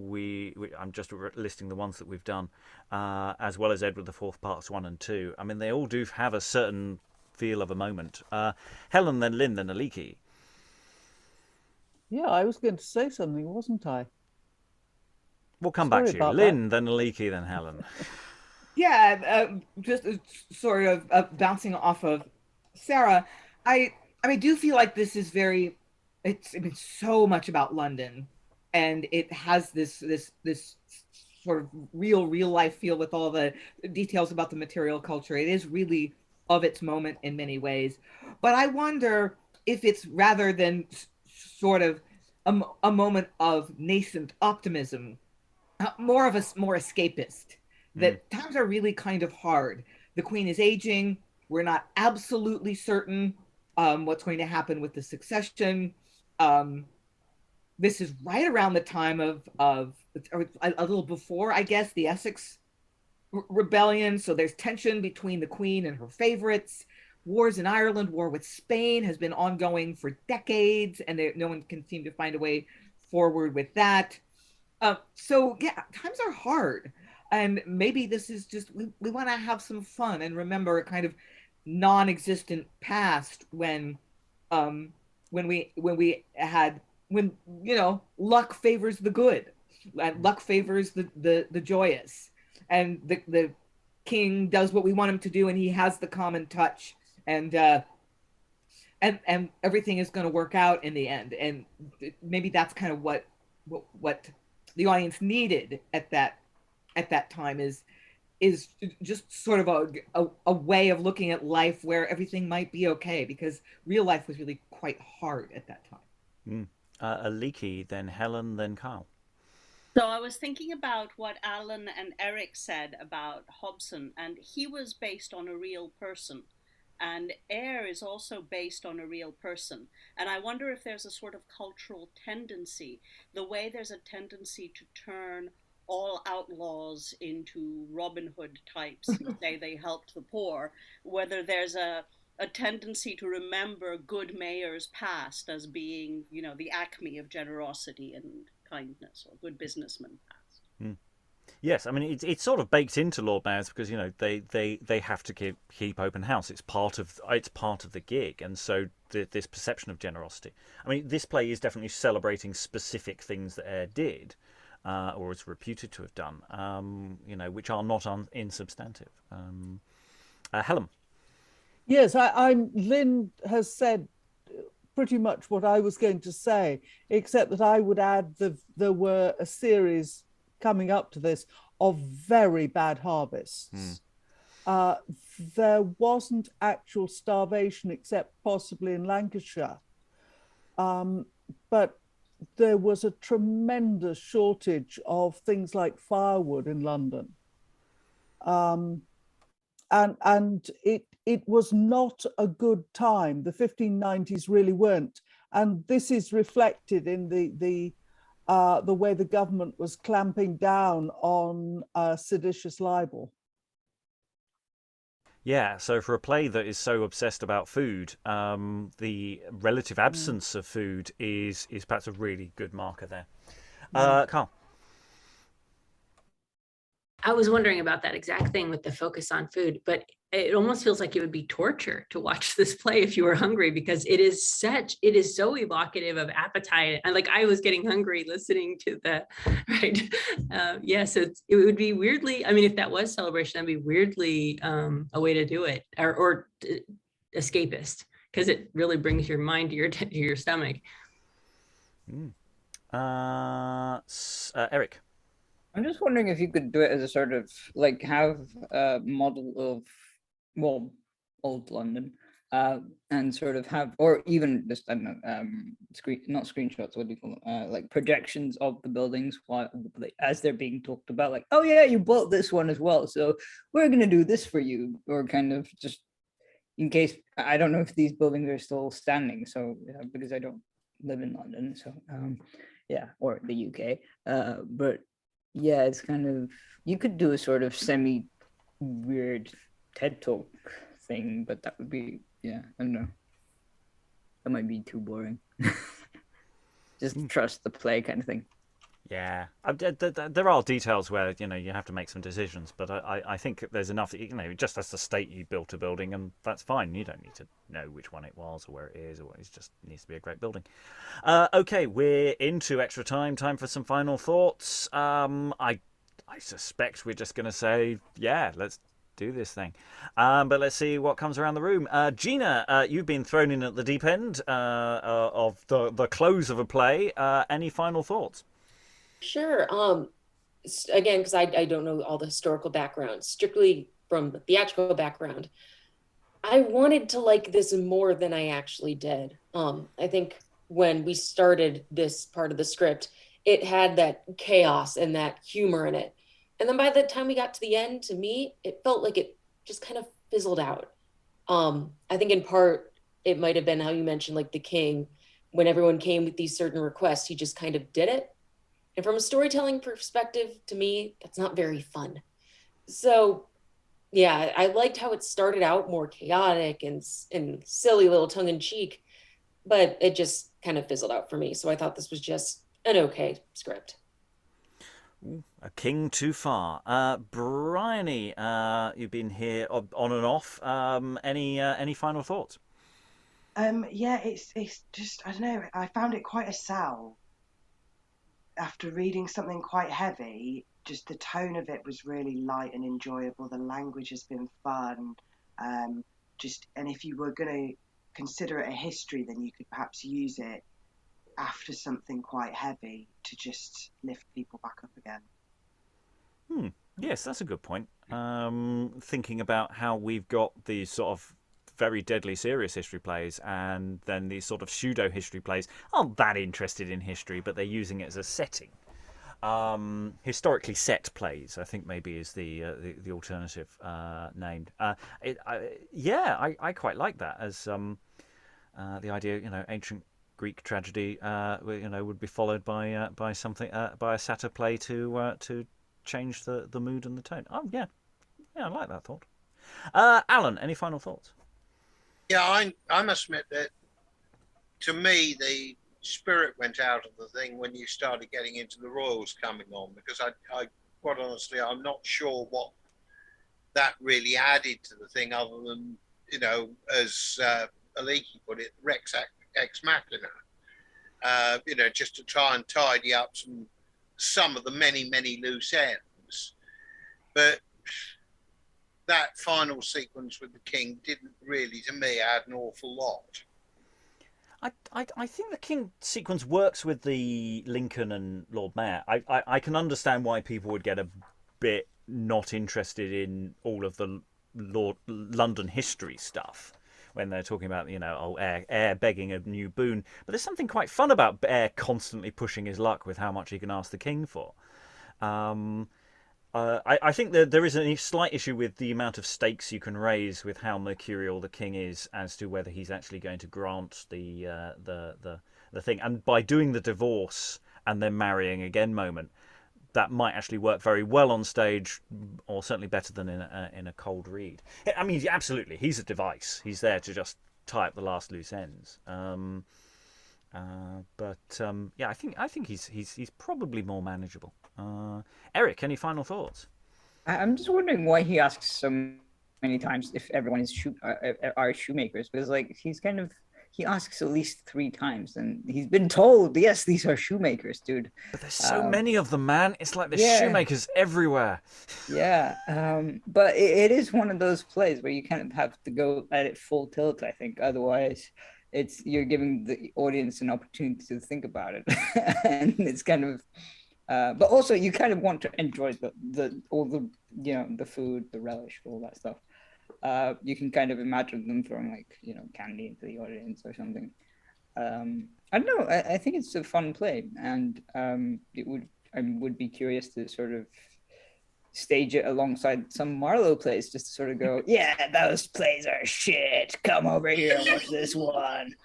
[SPEAKER 1] just listing the ones that we've done, as well as Edward IV parts 1 and 2. I mean, they all do have a certain feel of a moment. Helen, then Lynn, then Aliki.
[SPEAKER 9] Yeah, I was going to say something, wasn't I?
[SPEAKER 1] We'll come back to you.
[SPEAKER 9] about
[SPEAKER 1] Lynn, then Aliki, then Helen.
[SPEAKER 7] Yeah, just sort of bouncing off of Sarah. I do feel like this is it's so much about London, and it has this sort of real life feel with all the details about the material culture. It is really of its moment in many ways, but I wonder if it's rather than sort of a moment of nascent optimism, more escapist. That times are really kind of hard. The Queen is aging. We're not absolutely certain what's going to happen with the succession. This is right around the time of or a little before, I guess, the Essex rebellion. So there's tension between the Queen and her favorites. Wars in Ireland, war with Spain has been ongoing for decades, and no one can seem to find a way forward with that. So yeah, times are hard. And maybe this is just, we want to have some fun and remember a kind of non-existent past when luck favors the good, and luck favors the joyous, and the king does what we want him to do, and he has the common touch, and everything is going to work out in the end. And maybe that's kind of what the audience needed at that time is just sort of a way of looking at life where everything might be okay, because real life was really quite hard at that time.
[SPEAKER 1] Aliki, then Helen, then Carl.
[SPEAKER 8] So I was thinking about what Alan and Eric said about Hobson, and he was based on a real person. And Eyre is also based on a real person. And I wonder if there's a sort of cultural tendency, the way there's a tendency to turn all outlaws into Robin Hood types who say they helped the poor, whether there's a tendency to remember good mayors past as being, the acme of generosity and kindness, or good businessmen past.
[SPEAKER 1] Yes, I mean it's sort of baked into Lord Mayors because they have to keep open house. It's part of the gig, and so this perception of generosity. I mean, this play is definitely celebrating specific things that Eyre did, or is reputed to have done, which are not insubstantive. Helen.
[SPEAKER 9] Yes, Lynn has said pretty much what I was going to say, except that I would add there were a series coming up to this of very bad harvests. There wasn't actual starvation except possibly in Lancashire, but there was a tremendous shortage of things like firewood in London. and it was not a good time. The 1590s really weren't, and this is reflected in the way the government was clamping down on seditious libel.
[SPEAKER 1] Yeah, so for a play that is so obsessed about food, the relative absence of food is perhaps a really good marker there. Carl?
[SPEAKER 3] I was wondering about that exact thing with the focus on food, but it almost feels like it would be torture to watch this play if you were hungry, because it is so evocative of appetite. And like, I was getting hungry listening to the, right. So it would be weirdly, I mean, if that was celebration, that'd be weirdly a way to do it, or escapist, because it really brings your mind to your stomach.
[SPEAKER 1] Eric?
[SPEAKER 5] I'm just wondering if you could do it as a sort of, like, have a model of, well, old London, and sort of have, or even just, I don't know, not screenshots, what do you call them, like projections of the buildings while, as they're being talked about, like, oh yeah, you built this one as well, so we're going to do this for you, or kind of just in case, I don't know if these buildings are still standing, so because I don't live in London, so or the UK, but yeah, it's kind of, you could do a sort of semi weird TED Talk thing, but that would be, I don't know. That might be too boring. Just trust the play kind of thing.
[SPEAKER 1] Yeah, there are details where you have to make some decisions, but I think there's enough that just has to state you built a building, and that's fine. You don't need to know which one it was or where it is, or it just needs to be a great building. Okay, we're into extra time for some final thoughts. I suspect we're just going to say, yeah, let's do this thing, but let's see what comes around the room. Gina, you've been thrown in at the deep end of the close of a play. Any final thoughts?
[SPEAKER 4] Sure. Again, because I don't know all the historical background, strictly from the theatrical background, I wanted to like this more than I actually did. I think when we started this part of the script, it had that chaos and that humor in it. And then by the time we got to the end, to me, it felt like it just kind of fizzled out. I think in part, it might have been how you mentioned, like the king, when everyone came with these certain requests, he just kind of did it. And from a storytelling perspective, to me, that's not very fun. So, yeah, I liked how it started out more chaotic and silly, little tongue-in-cheek, but it just kind of fizzled out for me. So I thought this was just an okay script.
[SPEAKER 1] A king too far. Briony, you've been here on and off. Any final thoughts?
[SPEAKER 10] Yeah, it's just, I don't know, I found it quite a sell. After reading something quite heavy, just the tone of it was really light and enjoyable. The language has been fun. And if you were going to consider it a history, then you could perhaps use it after something quite heavy to just lift people back up again.
[SPEAKER 1] Yes, that's a good point. Thinking about how we've got these sort of very deadly serious history plays, and then these sort of pseudo history plays aren't that interested in history, but they're using it as a setting. Historically set plays, I think maybe is the alternative name. I quite like that as the idea. Ancient Greek tragedy, would be followed by something by a satyr play to change the mood and the tone. Oh yeah, I like that thought. Alan, any final thoughts?
[SPEAKER 6] Yeah, I must admit that to me the spirit went out of the thing when you started getting into the royals coming on, because I quite honestly, I'm not sure what that really added to the thing, other than, as Aliki put it, Rex ex machina, just to try and tidy up some of the many loose ends. But that final sequence with the king didn't really, to me, add an awful lot.
[SPEAKER 1] I think the king sequence works with the Lincoln and Lord Mayor. I can understand why people would get a bit not interested in all of the London history stuff when they're talking about, Eyre begging a new boon. But there's something quite fun about Eyre constantly pushing his luck with how much he can ask the king for. I think that there is a slight issue with the amount of stakes you can raise with how mercurial the king is as to whether he's actually going to grant the thing. And by doing the divorce and then marrying again moment, that might actually work very well on stage, or certainly better than in a cold read. I mean, absolutely, he's a device. He's there to just tie up the last loose ends. Yeah, I think he's probably more manageable. Eric, any final thoughts?
[SPEAKER 5] I'm just wondering why he asks so many times if everyone is are shoemakers, because like he asks at least 3 times, and he's been told, yes, these are shoemakers, dude.
[SPEAKER 1] But there's so many of them, man. It's like there's shoemakers everywhere.
[SPEAKER 5] Yeah, but it is one of those plays where you kind of have to go at it full tilt, I think. Otherwise, you're giving the audience an opportunity to think about it, and it's kind of. But also, you kind of want to enjoy all the the food, the relish, all that stuff. You can kind of imagine them throwing like candy into the audience or something. I don't know. I think it's a fun play, and I would be curious to sort of stage it alongside some Marlowe plays, just to sort of go, yeah, those plays are shit. Come over here and watch this one.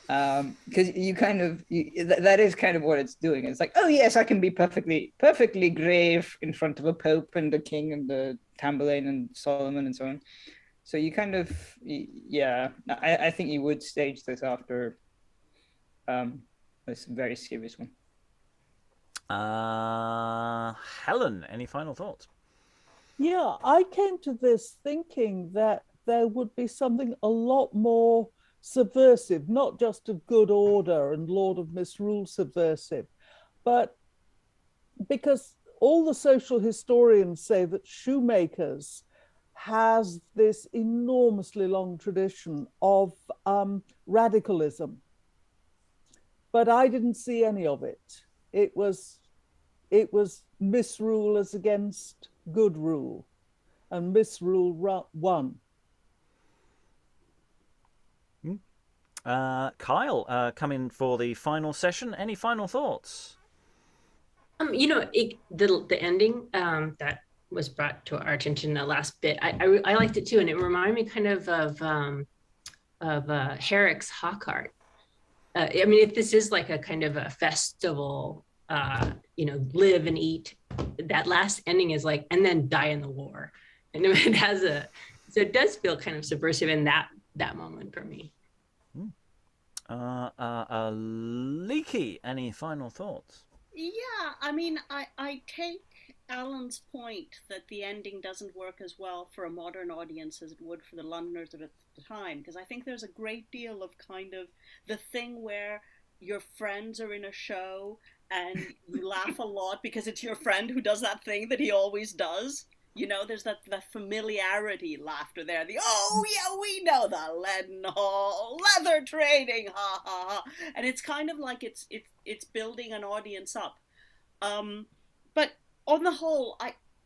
[SPEAKER 5] Because that is kind of what it's doing. It's like, oh yes, I can be perfectly grave in front of a pope and a king and the Tamburlaine and Solomon and so on. So you kind of, I think you would stage this after this very serious one.
[SPEAKER 1] Helen, any final thoughts?
[SPEAKER 9] Yeah, I came to this thinking that there would be something a lot more subversive, not just of good order and Lord of Misrule subversive, but because all the social historians say that Shoemakers has this enormously long tradition of radicalism, but I didn't see any of it. It was misrule as against good rule, and misrule won.
[SPEAKER 1] Kyle, coming for the final session. Any final thoughts?
[SPEAKER 3] The ending that was brought to our attention in the last bit, I liked it too, and it reminded me kind of Herrick's Hawkart. I mean, if this is like a kind of a festival, live and eat, that last ending is like, and then die in the war, and it does feel kind of subversive in that moment for me.
[SPEAKER 1] Aliki, any final thoughts?
[SPEAKER 8] Yeah, I mean, I take Alan's point that the ending doesn't work as well for a modern audience as it would for the Londoners of the time, because I think there's a great deal of kind of the thing where your friends are in a show and you laugh a lot because it's your friend who does that thing that he always does. There's that familiarity laughter there. Oh yeah, we know the Leadenhall leather trading, ha ha ha. And it's kind of like it's building an audience up. But on the whole,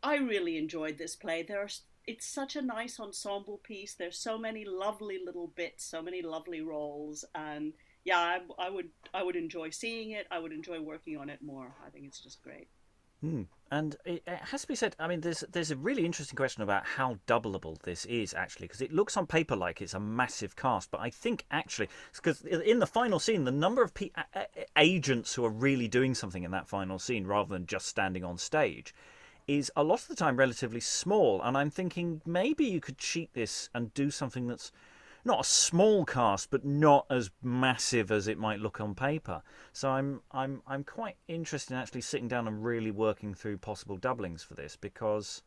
[SPEAKER 8] I really enjoyed this play. It's such a nice ensemble piece. There's so many lovely little bits, so many lovely roles, and yeah, I would enjoy seeing it. I would enjoy working on it more. I think it's just great.
[SPEAKER 1] And it has to be said, I mean, there's a really interesting question about how doubleable this is, actually, because it looks on paper like it's a massive cast, but I think actually, because in the final scene, the number of agents who are really doing something in that final scene rather than just standing on stage is a lot of the time relatively small, and I'm thinking maybe you could cheat this and do something that's not a small cast, but not as massive as it might look on paper. So I'm quite interested in actually sitting down and really working through possible doublings for this, because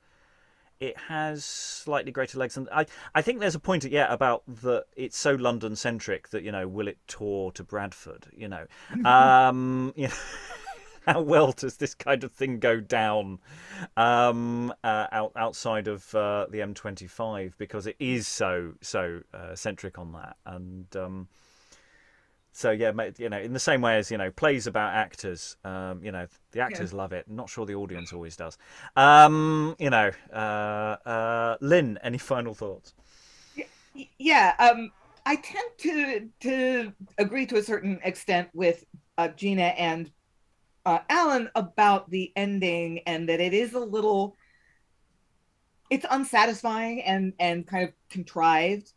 [SPEAKER 1] it has slightly greater legs. And I think there's a point, about that it's so London centric that will it tour to Bradford? How well does this kind of thing go down outside of the M25, because it is so centric on that, and so yeah, in the same way as plays about actors, the actors love it. I'm not sure the audience always does. Lynn, any final thoughts?
[SPEAKER 7] Yeah, I tend to agree to a certain extent with Gina and Alan about the ending, and that it is a little it's unsatisfying and kind of contrived.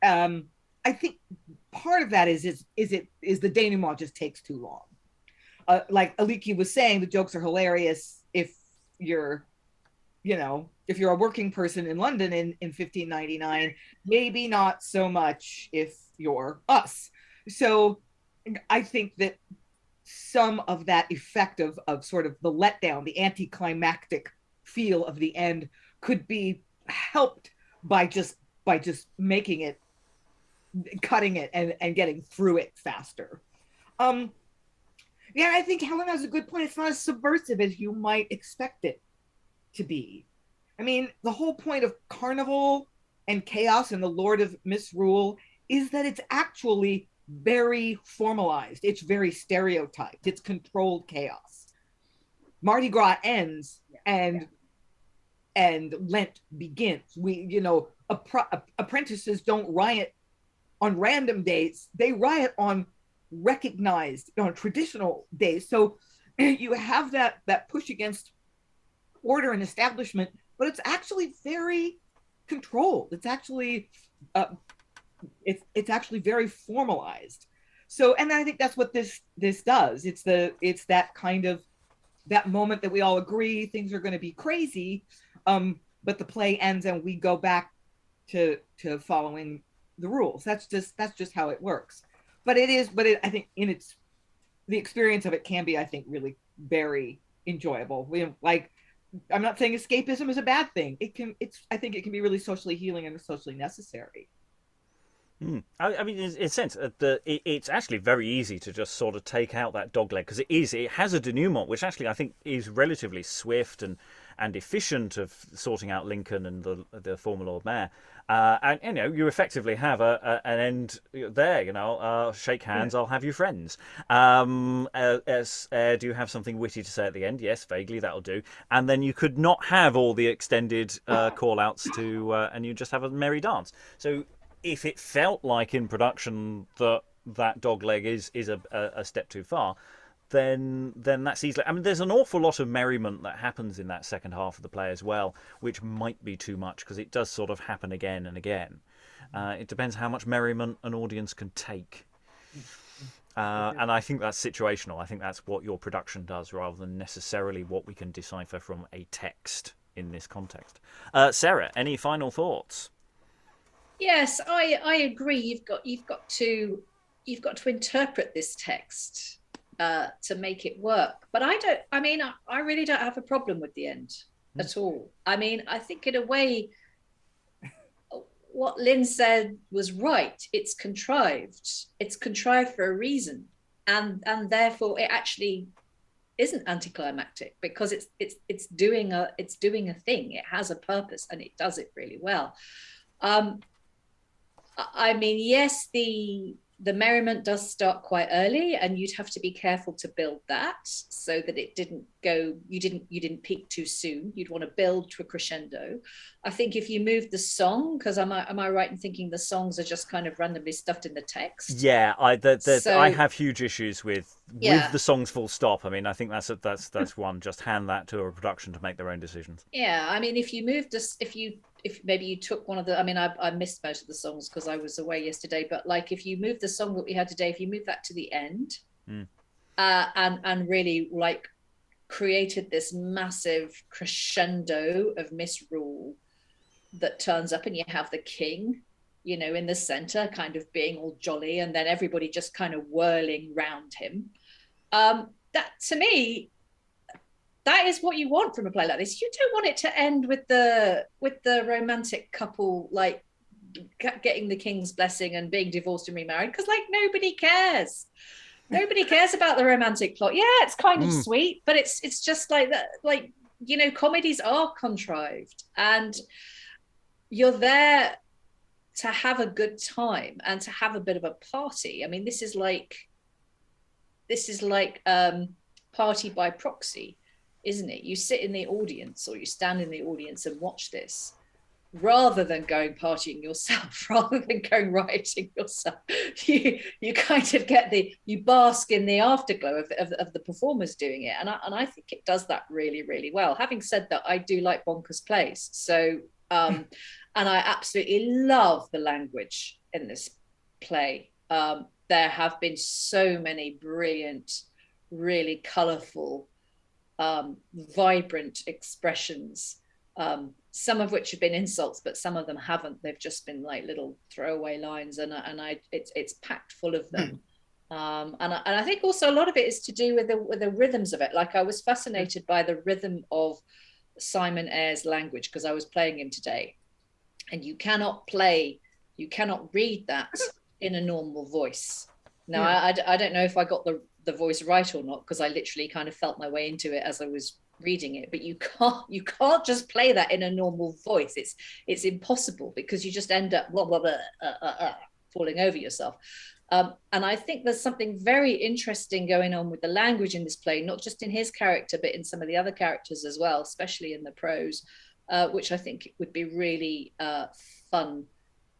[SPEAKER 7] I think part of that is the denouement just takes too long. Like Aliki was saying, the jokes are hilarious if you're a working person in London in 1599, maybe not so much if you're us. So I think that some of that effect of sort of the letdown, the anticlimactic feel of the end could be helped by just making it, cutting it and getting through it faster. Yeah, I think Helen has a good point. It's not as subversive as you might expect it to be. I mean, the whole point of Carnival and Chaos and the Lord of Misrule is that it's actually very formalized. It's very stereotyped. It's controlled chaos. Mardi Gras ends and Lent begins. Apprentices don't riot on random days. They riot on recognized, traditional days. So you have that push against order and establishment, but it's actually very controlled. It's actually it's actually very formalized. So, and I think that's what this does. It's that kind of that moment that we all agree things are going to be crazy, but the play ends and we go back to following the rules. That's just how it works. But I think the experience of it can be, I think, really very enjoyable. I'm not saying escapism is a bad thing. I think it can be really socially healing and socially necessary.
[SPEAKER 1] I mean, in a sense, it's actually very easy to just sort of take out that dogleg, because it has a denouement, which actually I think is relatively swift and efficient of sorting out Lincoln and the former Lord Mayor. And you effectively have an end there. Shake hands, I'll have you friends. Do you have something witty to say at the end? Yes, vaguely, that'll do. And then you could not have all the extended call-outs to, and you just have a merry dance. So if it felt like in production that dogleg is a step too far, then that's easily. I mean, there's an awful lot of merriment that happens in that second half of the play as well, which might be too much because it does sort of happen again and again. It depends how much merriment an audience can take. And I think that's situational. I think that's what your production does rather than necessarily what we can decipher from a text in this context. Sarah, any final thoughts?
[SPEAKER 2] Yes, I agree. You've got to interpret this text to make it work. But I really don't have a problem with the end at all. I mean, I think in a way, what Lynn said was right. It's contrived. It's contrived for a reason, and therefore it actually isn't anticlimactic because it's doing a thing. It has a purpose and it does it really well. I mean, yes, the merriment does start quite early, and you'd have to be careful to build that so that it didn't go. You didn't peak too soon. You'd want to build to a crescendo. I think if you move the song, because am I right in thinking the songs are just kind of randomly stuffed in the text?
[SPEAKER 1] Yeah, I have huge issues with the songs full stop. I mean, I think that's one. Just hand that to a production to make their own decisions.
[SPEAKER 2] Yeah, I mean, if you moved this, if maybe you took one of the, I mean, I missed most of the songs because I was away yesterday, but like if you move the song that we had today, if you move that to the end, and really like created this massive crescendo of misrule that turns up, and you have the king, in the center kind of being all jolly, and then everybody just kind of whirling round him. That to me, that is what you want from a play like this. You don't want it to end with the romantic couple like getting the king's blessing and being divorced and remarried, because like nobody cares. Nobody cares about the romantic plot. Yeah, it's kind of sweet, but it's just like that. Like, comedies are contrived, and you're there to have a good time and to have a bit of a party. I mean, this is like party by proxy, isn't it? You sit in the audience or you stand in the audience and watch this rather than going partying yourself, rather than going rioting yourself, you kind of get you bask in the afterglow of the performers doing it. And I think it does that really, really well. Having said that, I do like bonkers plays. So, and I absolutely love the language in this play. There have been so many brilliant, really colourful, vibrant expressions, some of which have been insults, but some of them haven't. They've just been like little throwaway lines, and it's packed full of them. And I think also a lot of it is to do with the rhythms of it. Like I was fascinated by the rhythm of Simon Eyre's language because I was playing him today, and you cannot read that in a normal voice. Now, I don't know if I got the voice right or not, because I literally kind of felt my way into it as I was reading it, but you can't just play that in a normal voice. It's impossible, because you just end up blah, blah, blah, falling over yourself. And I think there's something very interesting going on with the language in this play, not just in his character, but in some of the other characters as well, especially in the prose, which I think would be really fun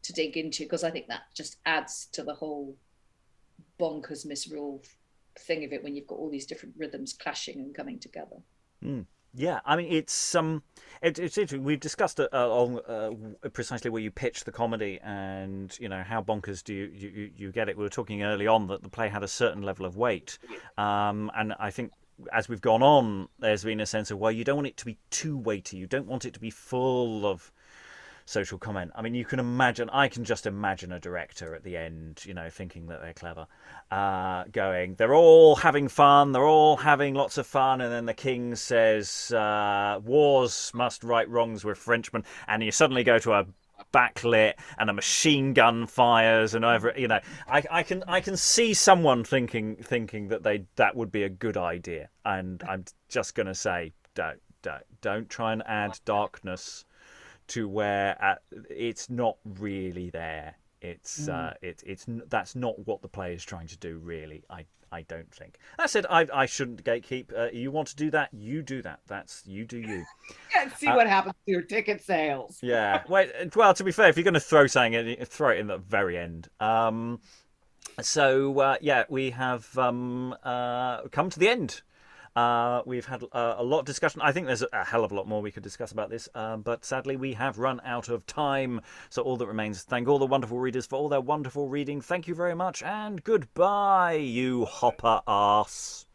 [SPEAKER 2] to dig into, because I think that just adds to the whole bonkers misrule thing of it when you've got all these different rhythms clashing and coming together.
[SPEAKER 1] Yeah, I mean, it's interesting. We've discussed precisely where you pitch the comedy, and how bonkers do you get it. We were talking early on that the play had a certain level of weight, and I think as we've gone on, there's been a sense of, well, you don't want it to be too weighty. You don't want it to be full of social comment. I mean, I can just imagine a director at the end, thinking that they're clever, going, they're all having fun, they're all having lots of fun, and then the king says, wars must right wrongs with Frenchmen, and you suddenly go to a backlit and a machine gun fires, and over, I can see someone thinking that would be a good idea, and I'm just gonna say, don't try and add darkness to where it's not really there. It's that's not what the play is trying to do, really. I don't think. That said, I shouldn't gatekeep. You want to do that, you do that. You do you.
[SPEAKER 7] And see what happens to your ticket sales.
[SPEAKER 1] Yeah. Well, to be fair, if you're going to throw something in, throw it in the very end. We have come to the end. We've had a lot of discussion. I think there's a hell of a lot more we could discuss about this, but sadly we have run out of time. So all that remains is to thank all the wonderful readers for all their wonderful reading. Thank you very much, and goodbye, you hopper arse.